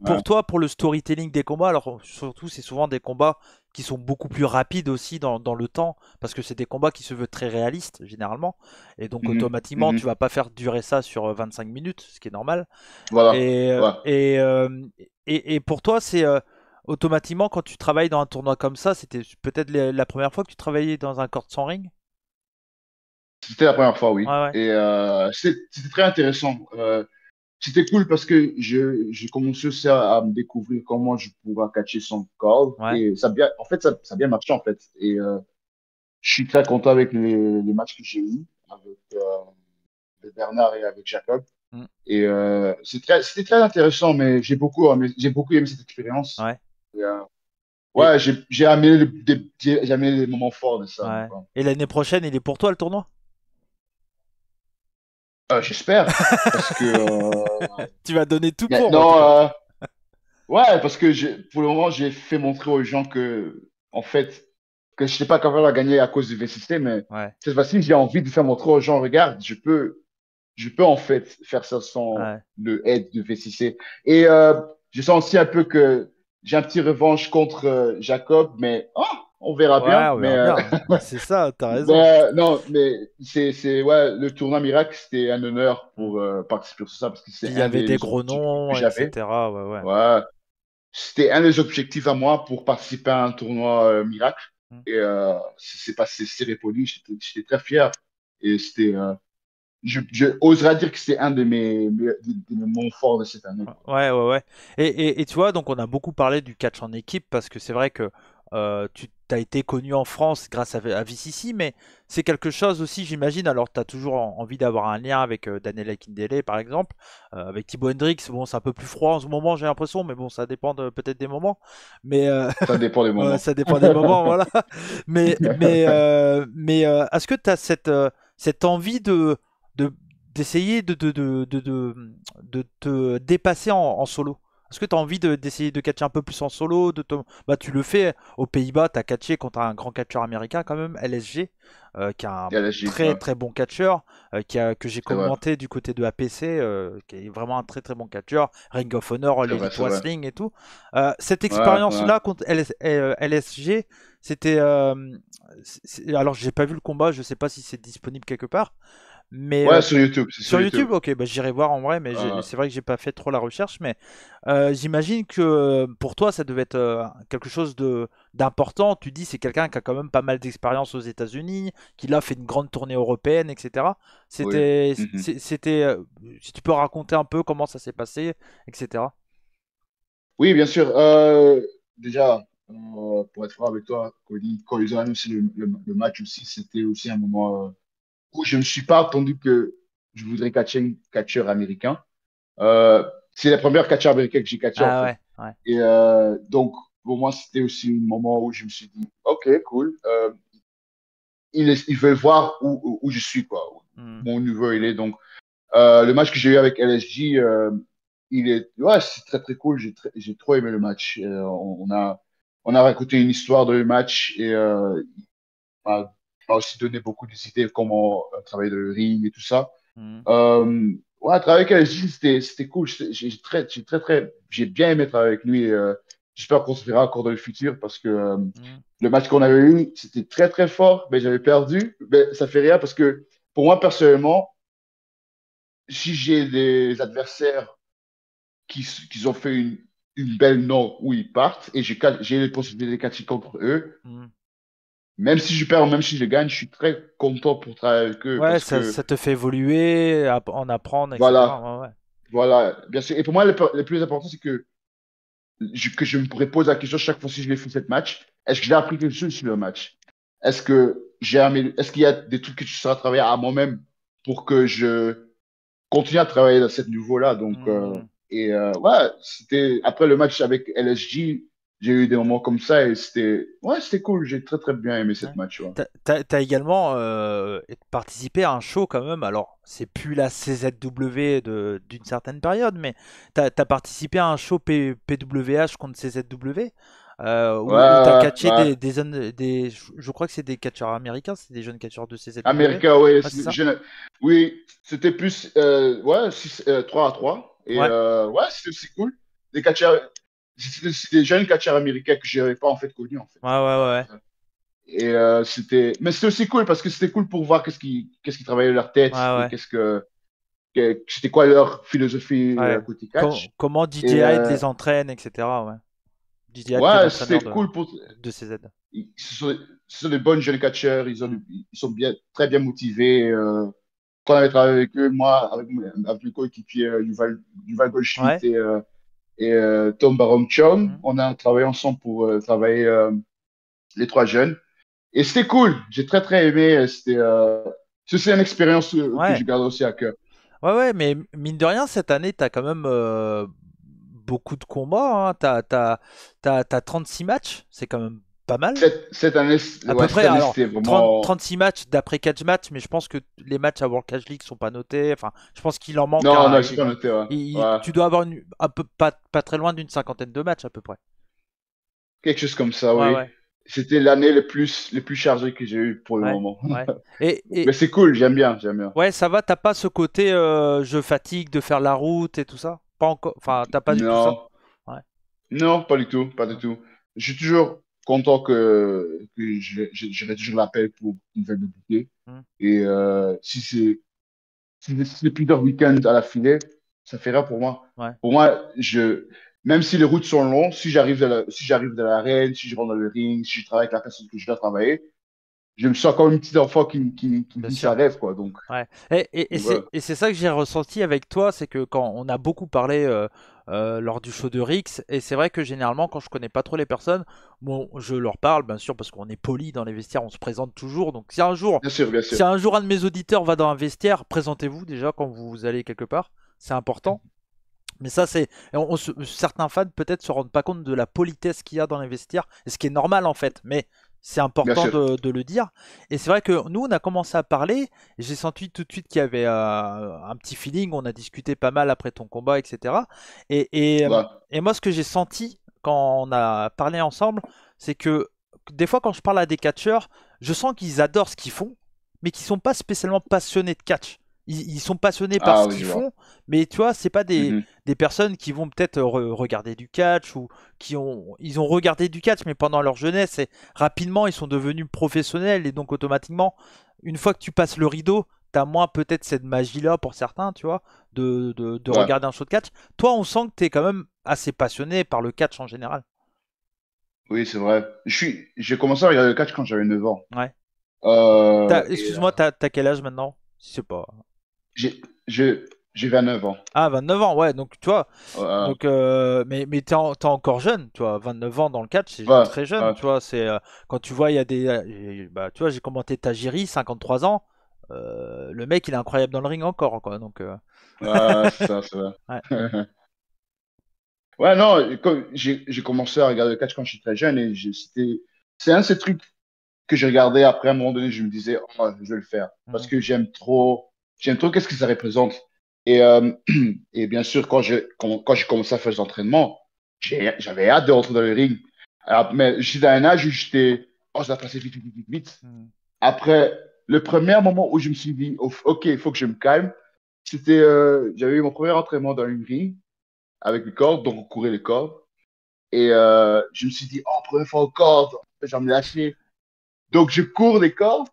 Pour Ouais. toi, pour le storytelling des combats, alors surtout c'est souvent des combats qui sont beaucoup plus rapides aussi dans le temps, parce que c'est des combats qui se veulent très réalistes généralement, et donc Mhm, automatiquement tu mhm. vas pas faire durer ça sur 25 minutes, ce qui est normal. Voilà. Et, euh, Ouais. et, euh, et pour toi, c'est automatiquement quand tu travailles dans un tournoi comme ça, c'était peut-être la première fois que tu travaillais dans un court sans ring? C'était la première fois, oui. Ouais, ouais, Et c'était très intéressant. C'était cool parce que j'ai commencé aussi à me découvrir comment je pourrais catcher son corps. ouais. Et en fait, ça a bien marché, en fait. Et je suis très content avec les matchs que j'ai eus avec Bernard et avec Jacob. Mm, Et c'était très intéressant, mais j'ai beaucoup aimé cette expérience. ouais. Et, Et, ouais, j'ai amené des moments forts de ça. Donc, ouais. Et l'année prochaine, il est pour toi le tournoi? j'espère. Parce que Tu vas donner tout pour en tout cas. maintenant, ouais, parce que pour le moment, j'ai fait montrer aux gens en fait, que je n'étais pas capable de gagner à cause du VCC, mais Ouais, cette fois-ci, j'ai envie de faire montrer aux gens, regarde, je peux en fait faire ça sans ouais. le aide du VCC. Et je sens aussi un peu que j'ai un petit revanche contre Jacob, mais on verra Ouais, bien. on verra bien. C'est ça, t'as raison. Non, mais ouais, le tournoi Miracle, c'était un honneur Mm. pour participer sur ça parce que Puis c'est il y un avait des des gros objectifs que noms, j'avais. etc. Ouais, ouais. Ouais, c'était un des objectifs à moi pour participer à un tournoi Miracle. Mm. Et c'est passé serré poli, j'étais très fier. Et je oserais dire que c'est un de mes moments forts de cette année, quoi. Ouais, ouais, ouais. Et tu vois, donc on a beaucoup parlé du catch en équipe parce que c'est vrai que tu as été connu en France grâce à VCC, mais c'est quelque chose aussi, j'imagine. Alors, tu as toujours envie d'avoir un lien avec Daniel Akindele, par exemple, avec Thibaut Hendrix. Bon, c'est un peu plus froid en ce moment, j'ai l'impression, mais bon, ça dépend peut-être des moments. Mais Ça dépend des ouais, moments. ça dépend des moments, voilà. Est-ce que tu as cette envie de d'essayer de te dépasser en solo? Est-ce que tu as envie d'essayer de catcher un peu plus en solo bah, tu le fais aux Pays-Bas, tu as catché contre un grand catcheur américain quand même, LSG, qui est un Et LSG, très ouais, très bon catcheur, que j'ai c'est vrai. commenté du côté de APC, qui est vraiment un très très bon catcheur, Ring of Honor, C'est vrai, l'Elite c'est vrai. Wrestling et tout. Cette Ouais, ouais. expérience-là contre LSG, c'était... alors j'ai pas vu le combat, je sais pas si c'est disponible quelque part, mais Ouais, sur YouTube, c'est sur sur YouTube. YouTube, ok, bah j'irai voir en vrai, mais Euh, c'est vrai que j'ai pas fait trop la recherche, mais j'imagine que pour toi ça devait être quelque chose de d'important. Tu dis c'est quelqu'un qui a quand même pas mal d'expérience aux États-Unis, qui là fait une grande tournée européenne, etc. oui. C'était, Mhm. c'était, si tu peux raconter un peu comment ça s'est passé, etc. Oui, bien sûr. Déjà, pour être franc avec toi, Cody, quand ils ont annoncé le match aussi, c'était aussi un moment où je ne me suis pas attendu que je voudrais catcher un catcheur américain. C'est la première catcheur américain que j'ai catché en Ah fait. ouais, ouais. Et donc, pour moi, c'était aussi un moment où je me suis dit, OK, cool. Ils veulent voir où je suis, quoi. Hmm. Mon niveau, il est. Donc, le match que j'ai eu avec LSG, ouais, c'est très, très cool. J'ai trop aimé le match. On a on a raconté une histoire de match et m'a aussi donné beaucoup d'idées comment travailler dans le ring et tout ça. Mhm. Ouais, travailler avec LSG, c'était cool. J'ai bien aimé travailler avec lui. J'espère qu'on se verra encore dans le futur parce que Mhm. le match qu'on avait eu, c'était très très fort, mais j'avais perdu. Mais ça fait rien parce que pour moi, personnellement, si j'ai des adversaires qui ont fait une belle non où ils partent et j'ai les possibilités de catcher contre eux, Mhm. même si je perds ou même si je gagne, je suis très content pour travailler avec eux Ouais, parce ça, que ça te fait évoluer, en apprendre, voilà, etc. Ouais, ouais. voilà, bien sûr. Et pour moi, le plus important, c'est que je me repose la question chaque fois si je l'ai fait cette match, est-ce que j'ai appris quelque chose sur le match? Est-ce qu'il y a des trucs que tu seras travailler à moi-même pour que je continue à travailler dans ce niveau-là? Donc, Mhm. ouais, après le match avec LSG, j'ai eu des moments comme ça et c'était cool. J'ai très, très bien aimé Ouais. cette match, ouais. T'as également participé à un show quand même. Alors, c'est plus la CZW d'une certaine période, mais t'as participé à un show PWH contre CZW Ouais, où t'as ouais, catché ouais. je crois que c'est des catcheurs américains, c'est des jeunes catcheurs de CZW. Américain, oui, Ouais, c'est ça? oui, c'était plus ouais, 3-3. Et Ouais, ouais, c'était aussi cool. Des catcheurs, c'était des jeunes catcheurs américains que je n'avais pas en fait connus en fait. ouais, ouais, ouais. Et mais c'était aussi cool parce que c'était cool pour voir qu'est-ce qui travaillait dans leur Ouais, tête et ouais, c'était quoi leur philosophie ouais. côté catch. Comment Et DJ Hyde les entraîne, etc. Ouais. DJ Hyde qui est ouais, l'entraîneur c'était cool de CZ. ce sont des bonnes jeunes catcheurs, Mm. ils sont très bien motivés. Quand on avait travaillé avec eux, moi, avec mes coéquipiers Yuval Ouais. Goldschmidt et Tom Barom Chong, Mm. on a travaillé ensemble pour travailler les trois jeunes. Et c'était cool. J'ai très, très aimé. C'est une expérience que Ouais. je garde aussi à cœur. Ouais, ouais, mais mine de rien, cette année, t'as quand même beaucoup de combats, hein. T'as 36 matchs, c'est quand même pas mal. Cette année, À peu ouais, cette près, année, alors, c'était vraiment. 36 matchs d'après catch match, mais je pense que les matchs à World Catch League sont pas notés. Enfin, je pense qu'il en manque Non, un. non, je suis pas noté, ouais. Ouais. Tu dois avoir un peu, pas très loin d'une cinquantaine de matchs à peu près. Quelque chose comme ça, Ouais, oui. ouais, C'était l'année le plus chargée que j'ai eue pour le ouais, moment. ouais. Et Mais c'est cool, j'aime bien, j'aime bien. ouais, ça va, t'as pas ce côté je fatigue de faire la route et tout ça? Pas encore, enfin, t'as pas du tout ça? Non, Ouais. non, pas du tout, pas du Ouais. tout. Je suis toujours content que j'aurai toujours l'appel pour une nouvelle bouteille. Mm. Et si c'est plusieurs week-ends à la filée, ça fait rire pour moi. Ouais. Pour moi, même si les routes sont longues, si j'arrive de l'arène, si je rentre dans le ring, si je travaille avec la personne que je dois travailler, je me sens comme un petit enfant qui Bien vit sa sûr. rêve, quoi. Donc, Ouais. voilà. Et c'est ça que j'ai ressenti avec toi, c'est que quand on a beaucoup parlé lors du show de Rix, et c'est vrai que généralement quand je connais pas trop les personnes, bon, je leur parle bien sûr parce qu'on est poli dans les vestiaires, on se présente toujours. Donc Bien sûr, bien si sûr. un jour un de mes auditeurs va dans un vestiaire, présentez-vous déjà quand vous allez quelque part, c'est important. Mais ça, certains fans peut-être se rendent pas compte de la politesse qu'il y a dans les vestiaires, et ce qui est normal en fait, mais c'est Bien important sûr. de le dire. Et c'est vrai que nous, on a commencé à parler, et j'ai senti tout de suite qu'il y avait un petit feeling, on a discuté pas mal après ton combat, etc. Et, et, euh, Ouais. et moi, ce que j'ai senti quand on a parlé ensemble, c'est que des fois, quand je parle à des catcheurs, je sens qu'ils adorent ce qu'ils font, mais qu'ils sont pas spécialement passionnés de catch. Ils sont passionnés par Ah ce oui, qu'ils je vois. font, mais tu vois, c'est pas Mhm. des personnes qui vont peut-être regarder du catch ou ils ont regardé du catch mais pendant leur jeunesse et rapidement ils sont devenus professionnels et donc automatiquement une fois que tu passes le rideau t'as moins peut-être cette magie là pour certains tu vois de Ouais. regarder un show de catch. Toi on sent que t'es quand même assez passionné par le catch en général. Oui, c'est vrai. J'ai commencé à regarder le catch quand j'avais 9 ans. Ouais. Et Excuse-moi, t'as quel âge maintenant? Je sais pas. j'ai j'ai- j'ai 29 ans. Ah, 29 ans, ouais, donc tu vois, Ouais, donc, mais t'es encore jeune, tu vois, 29 ans dans le catch, c'est ouais, très jeune, ouais, tu vois, quand tu vois, il y a bah, tu vois, j'ai commenté Tajiri, 53 ans, le mec, il est incroyable dans le ring encore, quoi, donc, ouais, c'est ça, c'est vrai. ouais, Ouais, non, j'ai commencé à regarder le catch quand j'étais très jeune et c'est un de ces trucs que j'ai regardé après, à un moment donné, je me disais, oh, je vais le faire parce mhm, que j'aime trop qu'est-ce que ça représente. Et, et bien sûr, quand j'ai commencé à faire des entraînements, j'avais hâte de rentrer dans le ring. Alors, mais j'étais à un âge où oh, ça passait vite, vite, vite, vite, vite. Hmm. Après, le premier moment où je me suis dit, oh, OK, il faut que je me calme, c'était, j'avais eu mon premier entraînement dans une ring avec les cordes, donc on courait les cordes. Et je me suis dit, oh, première fois aux cordes, j'en ai lâché. Donc, je cours les cordes.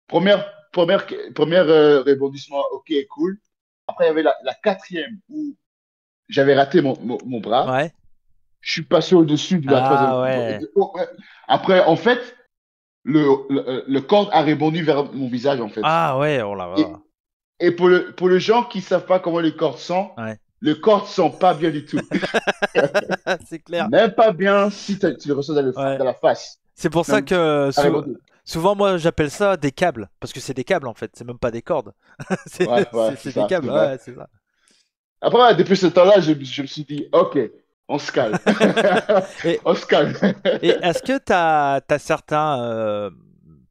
Première rebondissement, OK, cool. Après, il y avait la quatrième où j'avais raté mon bras. Ouais. Je suis passé au-dessus de la troisième. Ah ouais. Après, en fait, le corde a rebondi vers mon visage, en fait. Ah ouais, oh là Et, là. et pour les gens qui savent pas comment les cordes sont, Ouais. le corde sent pas bien du tout. C'est clair. Même pas bien si tu le reçois Ouais. dans la face. C'est pour ça Même que ça rebondit. souvent moi j'appelle ça des câbles, parce que c'est des câbles en fait, c'est même pas des cordes. C'est Ouais, ouais, c'est c'est des ça, câbles, c'est vrai. ouais, c'est ça. Après, ouais, depuis ce temps-là, je me suis dit, OK, on se calme. Et, On se calme. et est-ce que tu as certains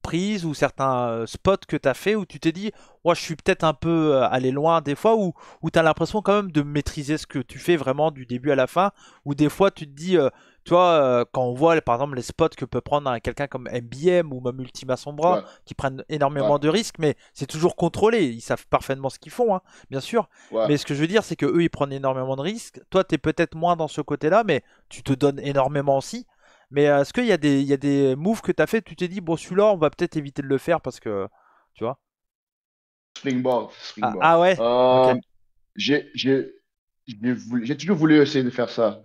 prises ou certains spots que tu as fait où tu t'es dit, ouais, je suis peut-être un peu allé loin des fois, où tu as l'impression quand même de maîtriser ce que tu fais vraiment du début à la fin, ou des fois tu te dis, tu vois, quand on voit par exemple les spots que peut prendre quelqu'un comme MBM ou même Ultima Sombra, Ouais, qui prennent ouais, énormément de risques, mais c'est toujours contrôlé, ils savent parfaitement ce qu'ils font, hein, bien sûr. ouais. Mais ce que je veux dire, c'est que eux ils prennent énormément de risques. Toi, tu es peut-être moins dans ce côté-là, mais tu te donnes énormément aussi. Mais est-ce qu'il y a il y a des moves que tu as fait, tu t'es dit, bon, celui-là, on va peut-être éviter de le faire parce que, tu vois? Springboard, Ah, springboard. ah ouais? Ok. J'ai, j'ai, j'ai toujours voulu essayer de faire ça.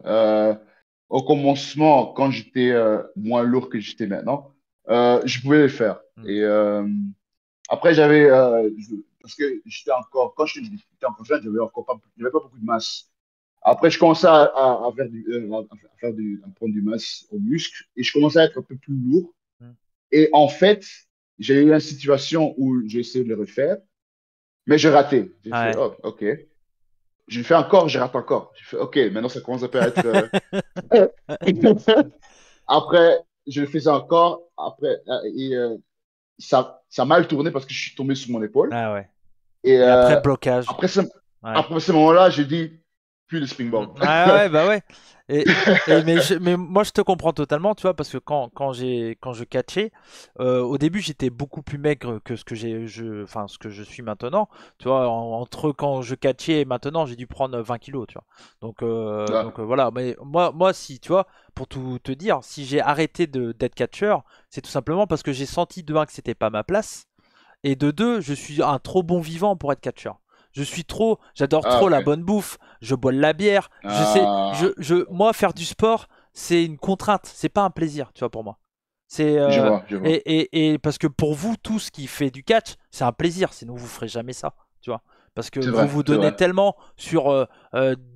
Au commencement, quand j'étais moins lourd que j'étais maintenant, je pouvais le faire. Hmm. Et après, parce que j'étais encore, quand j'étais encore jeune, j'avais pas beaucoup de masse. Après, je commençais à faire à prendre du masse au muscle et je commençais à être un peu plus lourd. Hmm. Et en fait, j'ai eu une situation où j'ai essayé de le refaire, mais j'ai raté. J'ai fait, Ouais. oh, OK. Je le fais encore, je rate encore. J'ai fait, OK, maintenant ça commence à pas être. Après, je le faisais encore. Après, ça a mal tourné parce que je suis tombé sur mon épaule. Ah ouais. Et Et après, blocage. après ce, Ouais. après ce moment-là, j'ai dit, plus de springboard. Ah ouais, bah ouais. Mais moi je te comprends totalement, tu vois, parce que quand je catchais, au début j'étais beaucoup plus maigre que ce que enfin ce que je suis maintenant. Tu vois, entre quand je catchais et maintenant, j'ai dû prendre 20 kilos, tu vois. Ouais. Voilà. Mais moi, si tu vois, pour tout te dire, si j'ai arrêté d'être catcheur, c'est tout simplement parce que j'ai senti de un que c'était pas ma place. Et de deux, je suis un trop bon vivant pour être catcheur. J'adore Ah, trop la OK. bonne bouffe, je bois de la bière, je sais, Ah, moi faire du sport, c'est une contrainte, c'est pas un plaisir, tu vois, pour moi. C'est je vois, je vois. et parce que pour vous, tout ce qui fait du catch, c'est un plaisir, sinon vous ferez jamais ça, tu vois. Parce que C'est vous vrai, vous c'est donnez vrai. tellement sur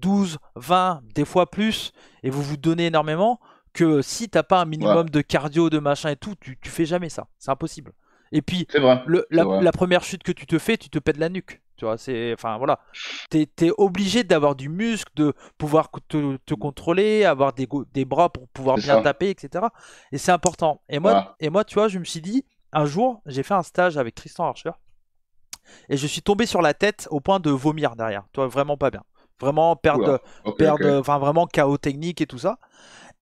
12, 20, des fois plus, et vous vous donnez énormément que si t'as pas un Ouais, minimum de cardio, de machin et tout, tu fais jamais ça, c'est impossible. Et puis c'est vrai, c'est vrai. la première chute que tu te fais, tu te pètes la nuque. Tu vois, enfin voilà. T'es obligé d'avoir du muscle, de pouvoir te contrôler, avoir des bras pour pouvoir C'est bien ça. taper, etc. Et c'est important. Ouais. Tu vois, je me suis dit, un jour, j'ai fait un stage avec Tristan Archer et je suis tombé sur la tête au point de vomir derrière. Tu vois, vraiment pas bien. Vraiment Oula. OK, OK. enfin vraiment chaos technique et tout ça.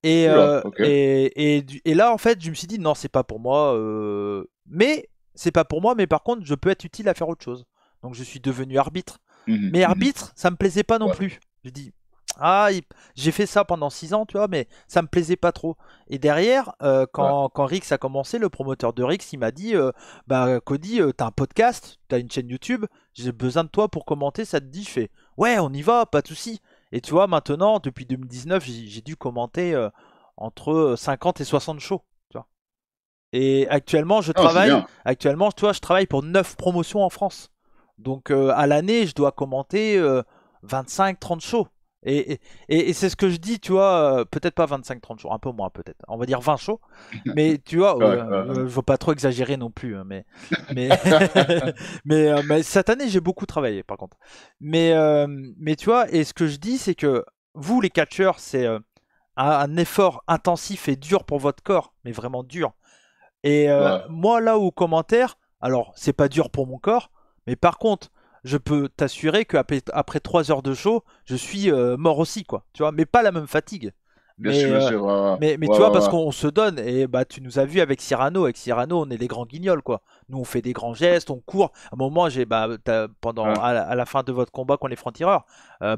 Oula. OK. Et là, en fait, je me suis dit, non, c'est pas pour moi. Mais c'est pas pour moi, mais par contre, je peux être utile à faire autre chose. Donc, je suis devenu arbitre. Mhm, Mais mhm. arbitre, ça me plaisait pas non Ouais. plus. Je dis, ah, j'ai fait ça pendant 6 ans, tu vois, mais ça me plaisait pas trop. Et derrière, Ouais. quand Rix a commencé, le promoteur de Rix, il m'a dit, bah, Cody, t'as un podcast, t'as une chaîne YouTube, j'ai besoin de toi pour commenter, ça te dit? Je fais, ouais, on y va, pas de souci. Et tu vois, maintenant, depuis 2019, j'ai dû commenter entre 50 et 60 shows. Tu vois. Et Ah, c'est bien. actuellement, tu vois, je travaille pour 9 promotions en France. Donc à l'année, je dois commenter 25-30 shows. Et, et c'est ce que je dis, tu vois, peut-être pas 25-30 shows, un peu moins peut-être. On va dire 20 shows. Mais tu vois, Ouais, ouais, je veux pas trop exagérer non plus, hein, mais, ouais. mais cette année, j'ai beaucoup travaillé par contre. Mais tu vois, et ce que je dis, c'est que vous, les catcheurs, c'est un effort intensif et dur pour votre corps, mais vraiment dur. Et Ouais. moi, là, au commentaire, alors, c'est pas dur pour mon corps, mais par contre, je peux t'assurer qu'après après 3 heures de show, je suis mort aussi, quoi. Tu vois, mais pas la même fatigue. bien Mais, sûr, bien euh, sûr. mais tu Ouais, vois, ouais, parce ouais. qu'on se donne, et bah tu nous as vu avec Cyrano. Avec Cyrano, on est les grands guignols, quoi. Nous, on fait des grands gestes, on court. À un moment, pendant, Ouais. à la fin de votre combat contre les francs-tireurs,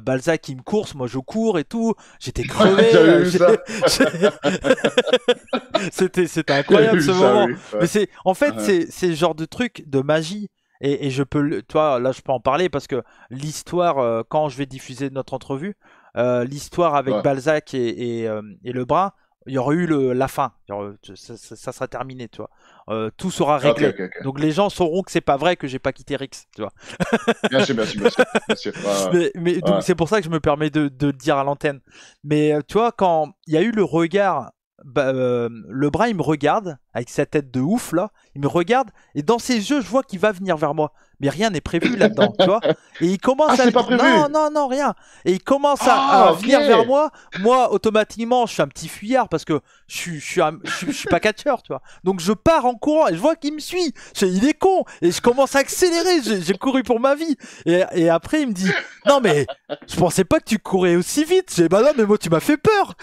Balzac, il me course, moi je cours et tout. J'étais crevé. J'avais vu ça. C'était J'avais incroyable vu ce ça, moment. oui. Mais Ouais. en fait, Uh-huh. c'est le genre de truc de magie. Et je peux, toi, là, je peux en parler parce que l'histoire, quand je vais diffuser notre entrevue, l'histoire avec Ouais. Balzac et Lebrun, il y aurait eu la fin. Ça sera terminé, tu vois. Tout sera Ok, réglé. ok, ok. Donc les gens sauront que c'est pas vrai que j'ai pas quitté Rix, tu vois. Bien sûr, bien sûr, bien sûr. Bien sûr. Ouais, Mais donc ouais. c'est pour ça que je me permets de le dire à l'antenne. Mais tu vois, quand il y a eu le regard, Lebrun il me regarde avec sa tête de ouf là, il me regarde et dans ses yeux je vois qu'il va venir vers moi. Mais rien n'est prévu là-dedans, tu vois. Et il Ah, commence à c'est me pas dire non, prévu. non, non, rien. Et il commence à Ah, ok. venir vers moi. Moi, automatiquement, je suis un petit fuyard parce que je suis pas catcheur, tu vois. Donc je pars en courant et je vois qu'il me suit. Il est con. Et je commence à accélérer. J'ai couru pour ma vie. Et après, il me dit non, mais je pensais pas que tu courais aussi vite. J'ai dit, bah non, mais moi, tu m'as fait peur.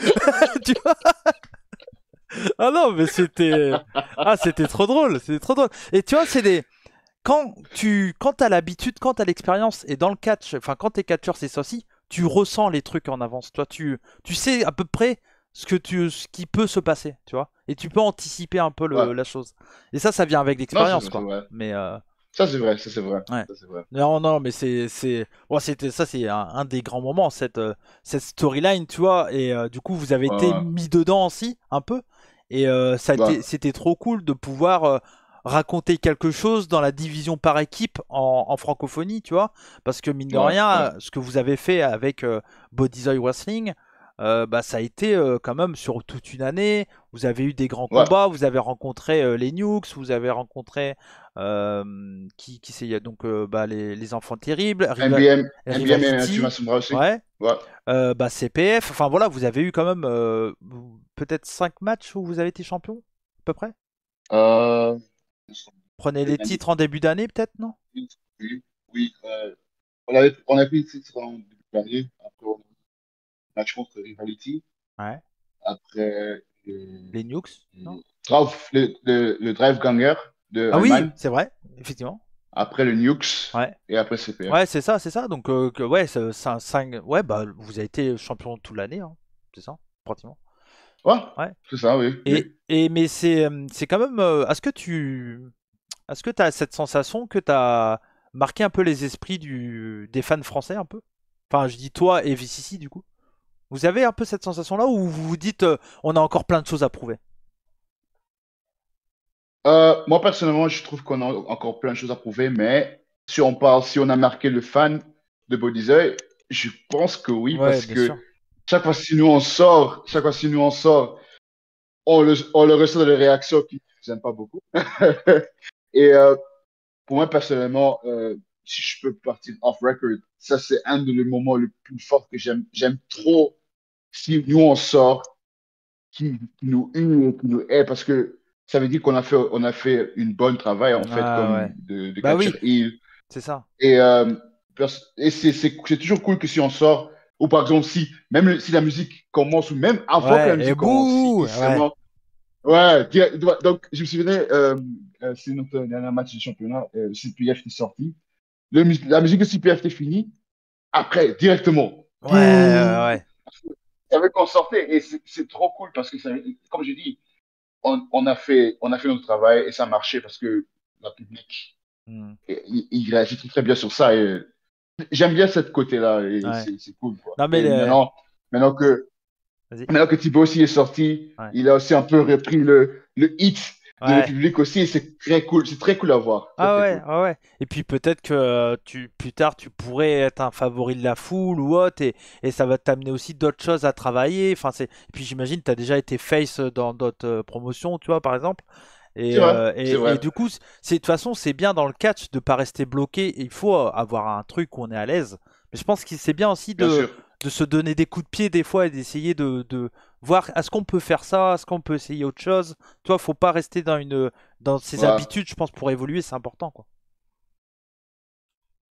Tu vois. Ah non, mais c'était trop drôle. C'était trop drôle. Et tu vois, c'est des. Quand t'as l'habitude, quand t'as l'expérience, et dans le catch, enfin, quand t'es catcheur, c'est ça aussi, tu ressens les trucs en avance. Toi, tu sais à peu près ce qui peut se passer, tu vois. Et tu peux anticiper un peu Ouais. la chose. Et ça vient avec Non, l'expérience, c'est quoi. vrai. Mais, Ça, c'est vrai. Ça, c'est vrai. ouais. Ça, c'est vrai. Non, non, mais ouais, ça, c'est un des grands moments, cette storyline, tu vois. Et du coup, vous avez été Ouais, mis dedans aussi, un peu. Et ouais. c'était trop cool de pouvoir raconter quelque chose dans la division par équipe en francophonie, tu vois. Parce que mine de Ouais, ouais. rien, ce que vous avez fait avec Bodyzoy Wrestling, bah, ça a été quand même sur toute une année. Vous avez eu des grands Ouais. combats, vous avez rencontré les Nukes, vous avez rencontré qui c'est, il y a donc bah, les enfants terribles, NBM et tu m'as Rivalité, aussi. ouais, Ouais. bah, CPF, enfin voilà, vous avez eu quand même peut-être 5 matchs où vous avez été champion, à peu près. Euh, Prenez les titres en début d'année, peut-être, non? oui, oui. On a pris le titre en début d'année. Après, on a eu un match contre Rivality. Ouais. Après, Les Nukes, non? le Drive Ganger de Ah oui, Allemagne. c'est vrai, effectivement. Après le Nukes. Ouais. Et après CPF. Ouais, c'est ça, c'est ça. Donc, ouais, ouais, bah, vous avez été champion toute l'année, hein. C'est ça, pratiquement. Ouais, Ouais. c'est ça, oui. Oui. Mais c'est quand même. Est-ce que tu as cette sensation que tu as marqué un peu les esprits des fans français un peu? Enfin, je dis toi et VCC du coup. Vous avez un peu cette sensation-là où vous vous dites on a encore plein de choses à prouver? Moi, personnellement, je trouve qu'on a encore plein de choses à prouver, mais si on a marqué le fan de Bodyzeuil, je pense que oui, Ouais, parce bien que sûr. chaque fois si nous on sort, on le ressent dans les réactions qui ne aiment pas beaucoup. Et pour moi, personnellement, si je peux partir off record, ça c'est un des moments les plus forts que j'aime. J'aime trop si nous on sort, qui nous hue, qui nous hait, parce que ça veut dire on a fait une bonne travail en fait Ah comme ouais. de Bah catcher oui, heel. c'est ça. Et, c'est toujours cool que si on sort, ou par exemple si la musique commence, ou même avant que la Ouais, et musique commence, si bouh! il Ouais. vraiment. Ouais, donc je me souvenais, c'est notre dernier match de championnat, CPF qui est sorti. La musique de CPF était finie. Après, directement, Ouais, bouh, ouais. ça veut qu'on sortait. Et c'est trop cool parce que, comme je dis, on a fait notre travail et ça marchait parce que la public, Hmm. il réagit très, très bien sur ça. Et j'aime bien cette côté-là et Ouais. c'est cool, quoi. Non mais Et maintenant que, vas-y. maintenant que Thibaut aussi est sorti, Ouais. il a aussi un peu repris le hit de le Ouais. public aussi et c'est très cool. C'est très cool à voir. Très, Ah très ouais, cool. ah ouais. Et puis peut-être que plus tard tu pourrais être un favori de la foule ou autre et ça va t'amener aussi d'autres choses à travailler. Enfin, et puis j'imagine tu as déjà été face dans d'autres promotions, tu vois, par exemple. C'est vrai, c'est Et vrai. du coup, de toute façon, c'est bien dans le catch de pas rester bloqué. Il faut avoir un truc où on est à l'aise. Mais je pense que c'est bien aussi Bien sûr. de se donner des coups de pied des fois et d'essayer de voir est-ce qu'on peut faire ça, est-ce qu'on peut essayer autre chose. Tu vois, faut pas rester dans ses Ouais. habitudes, je pense, pour évoluer, c'est important, quoi.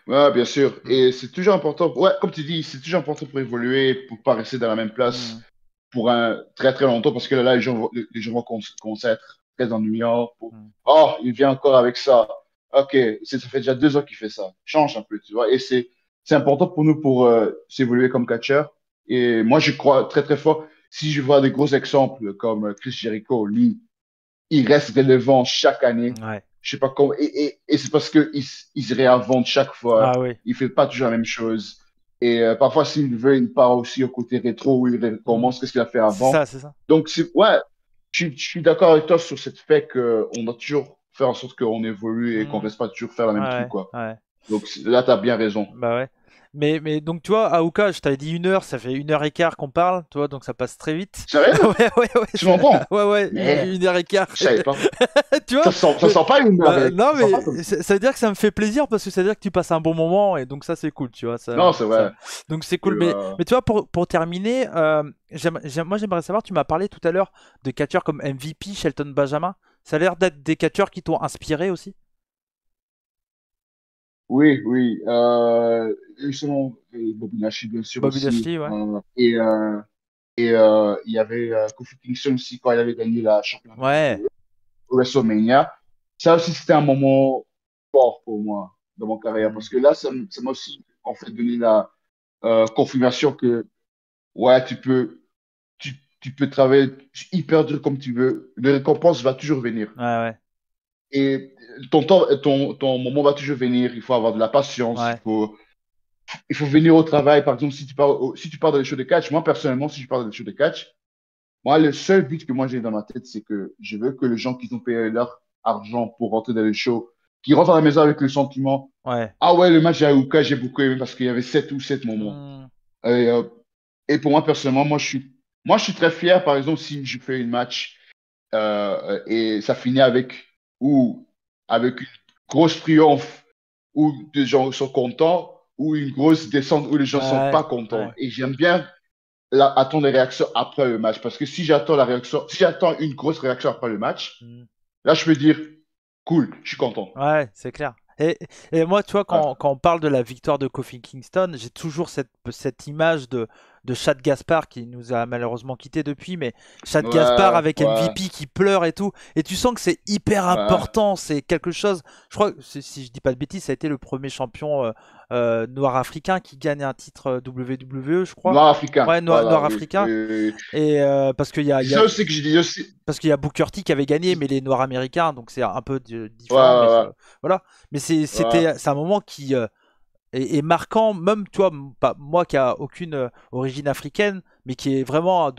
Ouais, bien sûr. Mm. Et c'est toujours important. Ouais, comme tu dis, c'est toujours important pour évoluer, pour pas rester dans la même place. Mm. pour un très très longtemps parce que là, les gens vont commencer à être très ennuyants. Mm. Oh, il vient encore avec ça. Ok, ça fait déjà 2 ans qu'il fait ça. Change un peu, tu vois. Et c'est important pour nous pour s'évoluer comme catcheur. Et moi, je crois très très fort. Si je vois des gros exemples comme Chris Jericho, lui, il reste relevant chaque année. Ouais. Je sais pas comment. Et c'est parce que il se réinvente chaque fois. Ah oui. Il fait pas toujours la même chose. Et parfois, s'il veut, il part aussi au côté rétro où il Mm. recommence qu'est-ce qu'il a fait C'est avant. ça, c'est ça. Donc, ouais, je suis d'accord avec toi sur cette fait qu'on doit toujours faire en sorte qu'on évolue et qu'on Mm. reste pas toujours faire la même truc, Ouais, quoi. ouais. Donc là, tu as bien raison. Bah ouais. Mais donc tu vois, Aouka, je t'avais dit 1 heure, ça fait 1 heure et quart qu'on parle, tu vois, donc ça passe très vite. Sérieux? Ouais, ouais, ouais, Tu m'entends? ouais, ouais, Mais 1 heure et quart. je savais pas. Tu vois? Ça sent pas une heure. Bah, non, Ça sent pas comme mais ça. ça veut dire que ça me fait plaisir parce que ça veut dire que tu passes un bon moment et donc ça c'est cool, tu vois. Non, c'est vrai. Donc c'est Et, cool. Mais tu vois, pour terminer, moi j'aimerais savoir, tu m'as parlé tout à l'heure de catcheurs comme MVP, Shelton Benjamin. Ça a l'air d'être des catcheurs qui t'ont inspiré aussi. oui, oui. Justement, et Bobby Lashley, bien sûr Bobby aussi. Lashley, ouais. Il y avait Kofi Kingston aussi quand il avait gagné la championne Ouais. de WrestleMania. Ça aussi, c'était un moment fort pour moi dans mon carrière Hmm. parce que là, ça m'a aussi en fait donné la confirmation que ouais, tu peux travailler hyper dur comme tu veux. Le récompense va toujours venir. Ouais, ouais, Et ton moment va toujours venir. Il faut avoir de la patience. ouais. Il faut venir au travail. Par exemple, si tu pars dans les shows de catch, moi personnellement, si je pars dans les shows de catch, moi, le seul but que moi j'ai dans ma tête, c'est que je veux que les gens qui ont payé leur argent pour rentrer dans le show, qui rentrent à la maison avec le sentiment, Ouais. ah ouais, le match à Aouka, j'ai beaucoup aimé parce qu'il y avait 7 ou 7 moments. Hmm. Et, euh, et pour moi, personnellement, moi, je suis très fier, par exemple, si je fais une match et ça finit ou, avec une grosse triomphe où les gens sont contents ou une grosse descente où les gens sont Ouais, pas contents. ouais. Et j'aime bien attendre les réactions après le match parce que si j'attends une grosse réaction après le match, Hmm. là, je peux dire, cool, je suis content. Ouais, c'est clair. Et moi, tu vois, Ouais, quand on parle de la victoire de Kofi Kingston, j'ai toujours cette image de Chad Gaspard qui nous a malheureusement quitté depuis, mais Chad Gaspard ouais, avec ouais, MVP qui pleure et tout. Et tu sens que c'est hyper ouais. important, c'est quelque chose. Je crois, si je dis pas de bêtises, ça a été le premier champion noir africain qui gagne un titre WWE, je crois. Noir africain, Ouais, voilà, noir oui, africain. oui, oui, oui. Et parce qu'il y a, C'est ça aussi que je dis aussi. parce qu'il y a Booker T qui avait gagné, mais les Noirs américains, donc c'est un peu Ouais, différent, mais ouais, voilà. Mais ouais, c'est un moment qui est marquant, même tu vois, pas, moi qui a aucune origine africaine, mais qui est vraiment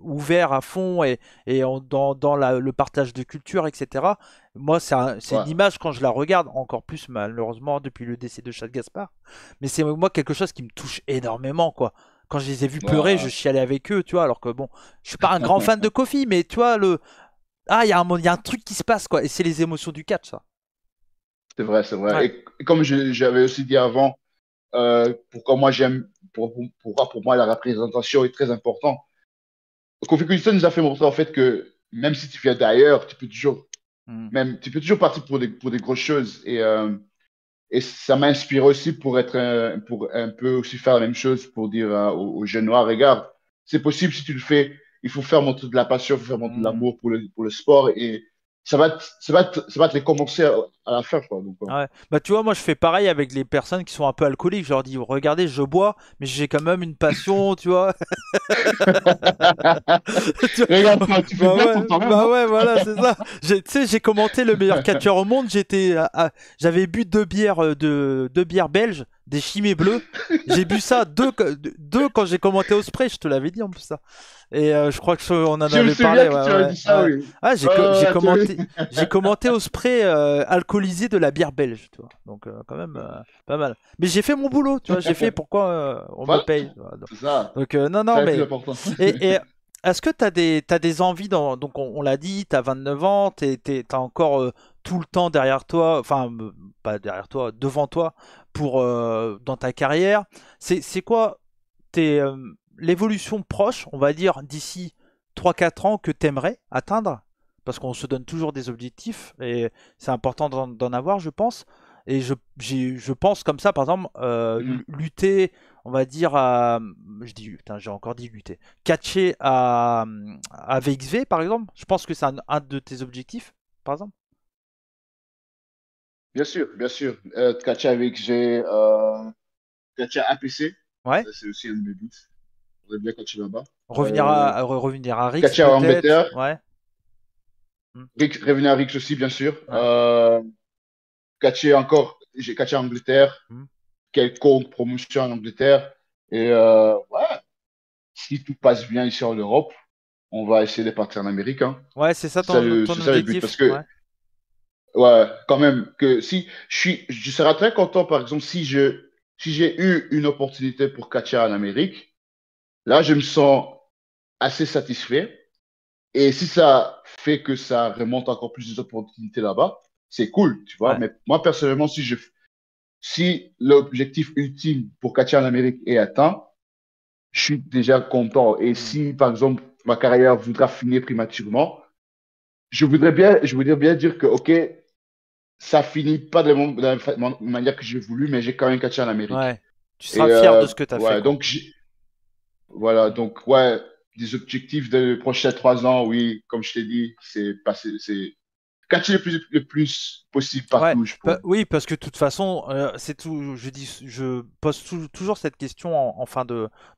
ouvert à fond dans le partage de culture, etc. Moi, c'est ouais, une image quand je la regarde, encore plus malheureusement depuis le décès de Chad Gaspard, mais c'est moi quelque chose qui me touche énormément, quoi. Quand je les ai vus pleurer, je ouais. chialais avec eux, tu vois, alors que bon, je suis pas un grand fan de Kofi, mais tu vois, ah, il y a un truc qui se passe, quoi, et c'est les émotions du catch, ça. C'est vrai, c'est vrai. Ouais. Et comme j'avais aussi dit avant, pourquoi moi pourquoi pour moi la représentation est très importante. Kofi Kingston nous a fait montrer en fait que même si tu viens d'ailleurs, Mm. tu peux toujours partir pour des grosses choses. Et ça m'inspire aussi pour un peu aussi faire la même chose pour dire aux jeunes noirs, regarde, c'est possible si tu le fais. Il faut faire montrer de la passion, il faut faire montrer de Mm. l'amour pour le sport et ça va te récompenser à la fin, quoi. Donc, Ouais. Bah tu vois, moi je fais pareil avec les personnes qui sont un peu alcooliques. Je leur dis, regardez, je bois, mais j'ai quand même une passion, tu vois. Tu vois. regarde, tu fais bien pour toi-même, Bah non? ouais, voilà, c'est ça. Tu sais, j'ai commenté le meilleur catcheur au monde. J'avais bu 2 bières, deux bières belges, des chimées bleues. J'ai bu ça deux quand j'ai commenté au spray. Je te l'avais dit en plus ça. Et je crois que on en Je me avait souviens parlé. que Ouais, tu avais ouais, dit ça, ouais. oui. Ah, Tu j'ai commenté au spray alcoolisé de la bière belge, tu vois. Donc quand même pas mal. Mais j'ai fait mon boulot, tu vois. J'ai fait pourquoi on me Voilà, paye. Tu vois. c'est ça. Donc non, C'est non, le plus mais important. et est-ce que t'as des envies donc on l'a dit, t'as 29 ans, t'as encore tout le temps derrière toi, enfin pas derrière toi, devant toi pour dans ta carrière. C'est quoi tes l'évolution proche, on va dire d'ici 3 4 ans que t'aimerais atteindre? Parce qu'on se donne toujours des objectifs et c'est important d'en avoir, je pense. Et je pense comme ça, par exemple, Mhm. lutter on va dire, je dis, putain, j'ai encore dit lutter, catcher à VXV par exemple. Je pense que c'est un de tes objectifs, par exemple. Bien sûr, bien sûr. Catcher avec j'ai catcher APC, Ouais. ça c'est aussi un de mes buts. J'aimerais bien catcher là-bas. Revenir revenir à Rix Catcher à peut-être. Angleterre, Ouais. Hmm. Revenir à Rix aussi, bien sûr. Ouais. Catcher encore, j'ai catché à Angleterre, Hmm. quelconque promotion en Angleterre. Et ouais, si tout passe bien ici en Europe, on va essayer de partir en Amérique, hein. Ouais, c'est ça ton C'est ça le but. objectif. Parce que, Ouais. ouais, quand même, que si je serais très content, par exemple, si j'ai eu une opportunité pour catcher en Amérique, là, je me sens assez satisfait. Et si ça fait que ça remonte encore plus d'opportunités là-bas, c'est cool, tu vois. Ouais. Mais moi, personnellement, si l'objectif ultime pour catcher en Amérique est atteint, je suis déjà content. Et Hmm. si, par exemple, ma carrière voudra finir prématurément, je voudrais bien dire que, OK, ça finit pas de la manière que j'ai voulu, mais j'ai quand même catché en Amérique. Ouais. Tu Et seras fier de ce que tu as fait, ouais, quoi. donc, voilà, donc, ouais, des objectifs de prochains 3 ans, oui, comme je t'ai dit, c'est catcher le plus possible Ouais, partout où je pourrais. oui, parce que de toute façon, c'est tout. Je pose toujours cette question en fin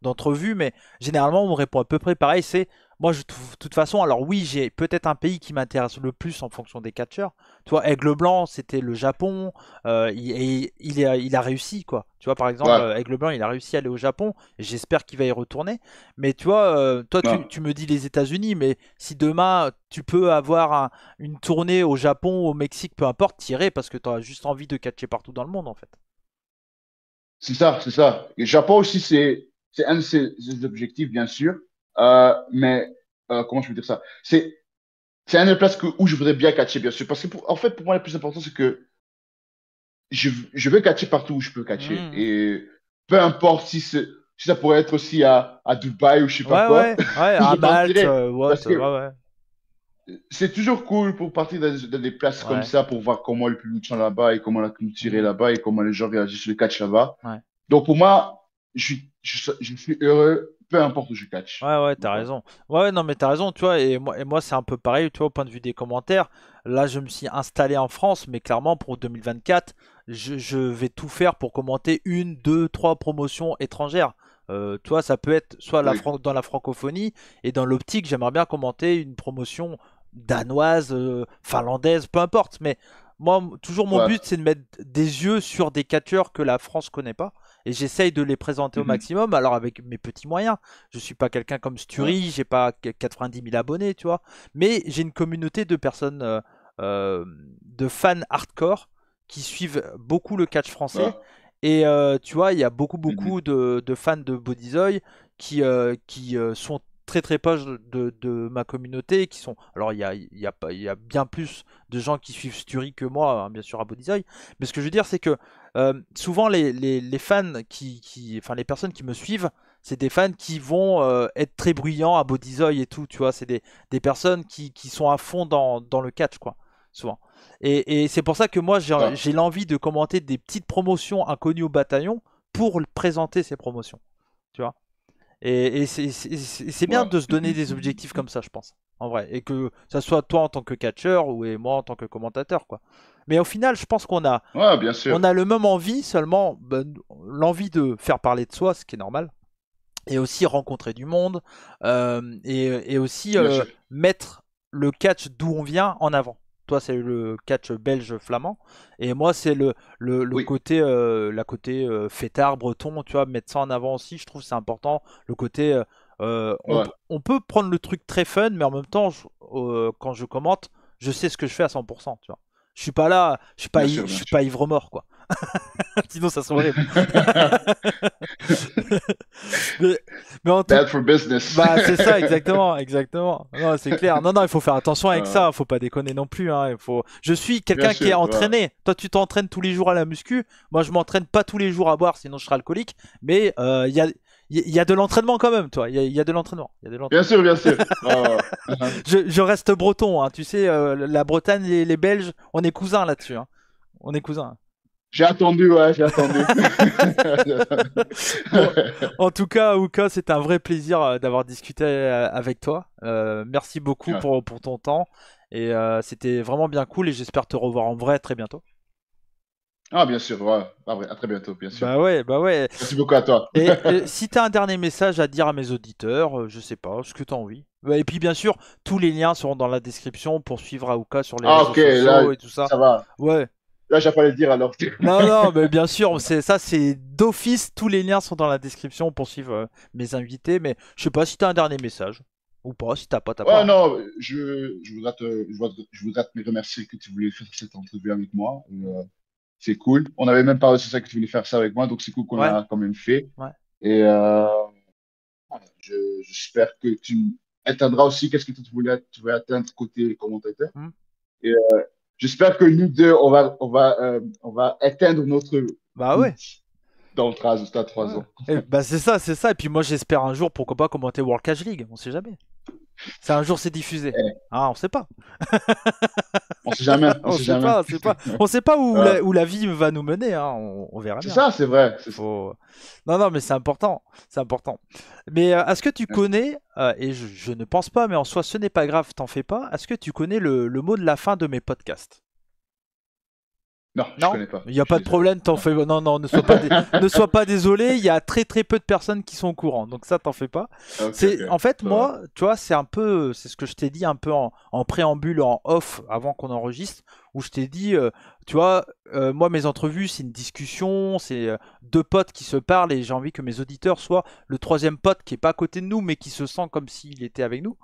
d'entrevue, mais généralement on me répond à peu près pareil. C'est moi, je trouve, de toute façon. Alors oui, j'ai peut-être un pays qui m'intéresse le plus en fonction des catcheurs. Tu vois, Aigle Blanc, c'était le Japon. Et il a réussi, quoi. Tu vois, par exemple, Ouais, Aigle Blanc, il a réussi à aller au Japon. Et j'espère qu'il va y retourner. Mais tu vois, toi, ouais. tu me dis les États-Unis, mais si demain tu peux avoir une tournée au Japon, au Mexique, peu importe, tirer parce que tu as juste envie de catcher partout dans le monde en fait. C'est ça, c'est ça. Et Japon aussi, c'est un de ses objectifs, bien sûr. Mais comment je peux dire ça? C'est un des places où je voudrais bien catcher, bien sûr. Parce que, en fait, pour moi, le plus important, c'est que je veux catcher partout où je peux catcher. Mhm. Et peu importe si ça pourrait être aussi à Dubaï ou je sais pas Ouais, quoi, ouais, ouais, à je Malte, partirais. Parce ouais, que ouais, c'est toujours cool pour partir dans des places comme ouais, ça, pour voir comment le public sont là-bas et comment la culture est mhm, là-bas et comment les gens réagissent sur le catch là-bas. ouais. Donc pour moi, je suis heureux, peu importe où je catch. Ouais, ouais, Donc, t'as ouais. raison. Ouais, ouais, non, mais t'as raison, tu vois, et moi c'est un peu pareil, tu vois, au point de vue des commentaires. Là, je me suis installé en France, mais clairement, pour 2024, je vais tout faire pour commenter une, deux, trois promotions étrangères. Tu vois, ça peut être soit Oui. dans la francophonie, et dans l'optique, j'aimerais bien commenter une promotion danoise, finlandaise, peu importe. Mais moi, toujours mon Ouais. but, c'est de mettre des yeux sur des catcheurs que la France connaît pas. Et j'essaye de les présenter au Mhm. maximum, alors avec mes petits moyens. Je suis pas quelqu'un comme Ouais. Sturi, j'ai pas 90 000 abonnés, tu vois. Mais j'ai une communauté de personnes, euh, de fans hardcore qui suivent beaucoup le catch Ouais. français. Et tu vois, il y a Mhm. beaucoup de fans de Bodyzoy qui sont très très proches de ma communauté. Qui sont... Alors, il y a bien plus de gens qui suivent Sturi que moi, hein, bien sûr, à Bodyzoy. Mais ce que je veux dire, c'est que souvent les fans enfin les personnes qui me suivent, c'est des fans qui vont être très bruyants à Bodyzoy et tout, tu vois, c'est des personnes qui sont à fond dans le catch, quoi, souvent. Et c'est pour ça que moi Ouais. j'ai l'envie de commenter des petites promotions inconnues au bataillon pour présenter ces promotions, tu vois. Et c'est bien Ouais. de se donner Mhm. des Mhm. objectifs comme ça, je pense, en vrai. Et que ça soit toi en tant que catcheur ou et moi en tant que commentateur, quoi. Mais au final, je pense Ouais, bien sûr. on a le même envie, seulement ben, l'envie de faire parler de soi, ce qui est normal, et aussi rencontrer du monde, et aussi Bien sûr. mettre le catch d'où on vient en avant. Toi, c'est le catch belge-flamand, et moi, c'est le Oui. côté, la côté fêtard, breton, tu vois, mettre ça en avant aussi, je trouve que c'est important. Le côté, Ouais. on peut prendre le truc très fun, mais en même temps, quand je commente, je sais ce que je fais à 100%, tu vois. Je suis pas là, Bien sûr, je bien suis sûr. pas ivre-mort, quoi. Sinon, ça serait horrible. mais, mais en tout Bad for business. bah c'est ça exactement, exactement. Non, c'est clair. Non, non, il faut faire attention avec Euh, ça, faut pas déconner non plus, hein. Il faut... Je suis bien quelqu'un qui est sûr. Ouais. entraîné. Toi, tu t'entraînes tous les jours à la muscu. Moi, je m'entraîne pas tous les jours à boire, sinon je serai alcoolique. Mais il y a de l'entraînement quand même, toi. Il y a de l'entraînement. Il y a de Bien l'entraînement. sûr, bien sûr. Uh-huh. Je reste breton, hein. Tu sais, la Bretagne et les Belges, on est cousins là-dessus, hein. On est cousins. J'ai attendu, ouais, j'ai attendu. Bon, en tout cas, Aouka, c'était un vrai plaisir d'avoir discuté avec toi. Merci beaucoup Ouais. pour ton temps. Et c'était vraiment bien cool et j'espère te revoir en vrai très bientôt. Ah, bien sûr, ouais. Ah, ouais, à très bientôt, bien sûr. Bah ouais, bah ouais. Merci beaucoup à toi. Et si t'as un dernier message à dire à mes auditeurs, je sais pas, ce que t'as envie. Ouais, et puis bien sûr, tous les liens seront dans la description pour suivre Aouka sur les Ah, réseaux ok, là, sociaux et tout ça. ça va. Ouais. Là, j'ai pas le dire alors. Non, non, mais bien sûr, c'est ça, c'est d'office, tous les liens sont dans la description pour suivre mes invités, mais je sais pas si t'as un dernier message. Ou pas, si t'as pas, t'as pas, Ouais, hein. non, je voudrais te remercier que tu voulais faire cette entrevue avec moi. C'est cool. On n'avait même pas reçu ça que tu voulais faire ça avec moi, donc c'est cool qu'on Ouais, l'a quand même fait. ouais. Et voilà, j'espère que tu atteindras aussi qu'est-ce que tu voulais atteindre côté commentateur. Hmm. Et j'espère que nous deux, on va atteindre notre Bah ouais. but dans le 3 Ouais. ans. Et bah c'est ça, c'est ça. Et puis moi j'espère un jour, pourquoi pas commenter World Cash League, on sait jamais. C'est un jour c'est diffusé. Eh, Ah, on sait pas. on sait jamais, on On sait sait jamais. pas, on sait pas. On sait pas Euh, où la vie va nous mener, hein. On verra c'est bien. ça, c'est vrai. Faut... Non, non, mais c'est important. C'est important. Mais est-ce que tu Ouais. connais, et je ne pense pas, mais en soi ce n'est pas grave, t'en fais pas, est-ce que tu connais le mot de la fin de mes podcasts? Non, je Non, connais pas. il n'y a Je pas suis de désolé. problème, t'en Non. fais. Non, non, ne sois pas désolé, il y a très très peu de personnes qui sont au courant, donc ça t'en fais pas. Ok, ok, C'est en fait ça va. moi, tu vois, c'est un peu, c'est ce que je t'ai dit un peu en préambule, en off, avant qu'on enregistre, où je t'ai dit, tu vois, moi mes entrevues c'est une discussion, c'est deux potes qui se parlent et j'ai envie que mes auditeurs soient le troisième pote qui est pas à côté de nous mais qui se sent comme s'il était avec nous.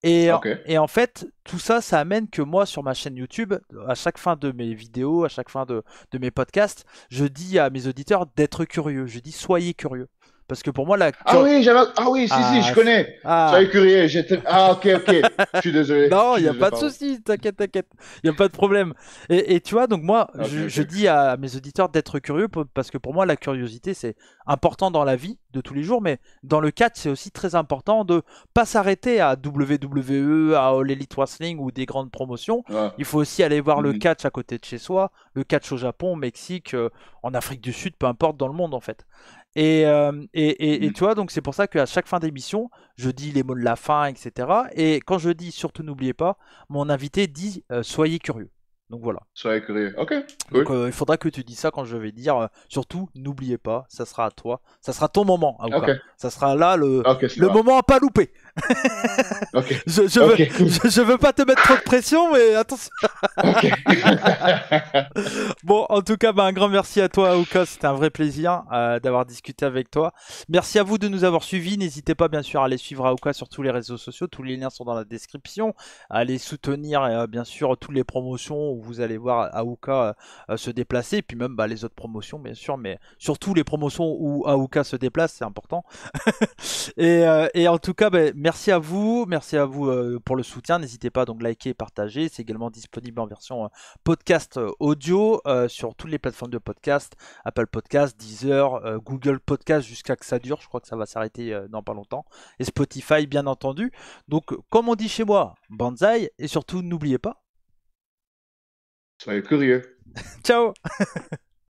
Et, Ok. et en fait, tout ça, ça amène que moi, sur ma chaîne YouTube, à chaque fin de mes vidéos, à chaque fin de mes podcasts, je dis à mes auditeurs d'être curieux. Je dis soyez curieux. Parce que pour moi, la Ah curiosité... oui, ah oui, si, si, je Ah, connais. ah, Soyez curieux. Ah, ok, ok. non, Je il suis n'y a désolé, pas de pardon. souci, t'inquiète, t'inquiète. Il n'y a pas de problème. Et tu vois, donc moi, Ok, je ok. dis à mes auditeurs d'être curieux parce que pour moi, la curiosité, c'est important dans la vie de tous les jours, mais dans le catch, c'est aussi très important de pas s'arrêter à WWE, à All Elite Wrestling ou des grandes promotions. Ouais. Il faut aussi aller voir le Mhm, catch à côté de chez soi, le catch au Japon, au Mexique, en Afrique du Sud, peu importe dans le monde en fait. Et mhm. tu vois, donc c'est pour ça qu'à chaque fin d'émission, je dis les mots de la fin, etc. Et quand je dis surtout n'oubliez pas, mon invité dit soyez curieux. Donc voilà. Soyez curieux. Ok, Donc cool. il faudra que tu dises ça quand je vais dire surtout n'oubliez pas, ça sera à toi, ça sera ton moment, Ok, Aouka. Ça sera là ok, ça le va. moment à pas louper. Ok, Je veux, ok, cool. je veux pas te mettre trop de pression, mais attention. Ok. Bon, en tout cas, bah, un grand merci à toi, Aouka. C'était un vrai plaisir d'avoir discuté avec toi. Merci à vous de nous avoir suivis. N'hésitez pas, bien sûr, à aller suivre Aouka sur tous les réseaux sociaux. Tous les liens sont dans la description. À aller soutenir, bien sûr, toutes les promotions où vous allez voir Aouka se déplacer. Et puis même bah, les autres promotions, bien sûr. Mais surtout les promotions où Aouka se déplace, c'est important. Et en tout cas, bah, merci à vous pour le soutien. N'hésitez pas donc liker et partager. C'est également disponible en version podcast audio sur toutes les plateformes de podcast, Apple Podcast, Deezer, Google Podcast jusqu'à que ça dure. Je crois que ça va s'arrêter dans pas longtemps. Et Spotify, bien entendu. Donc, comme on dit chez moi, banzai. Et surtout, n'oubliez pas. Soyez curieux. Ciao!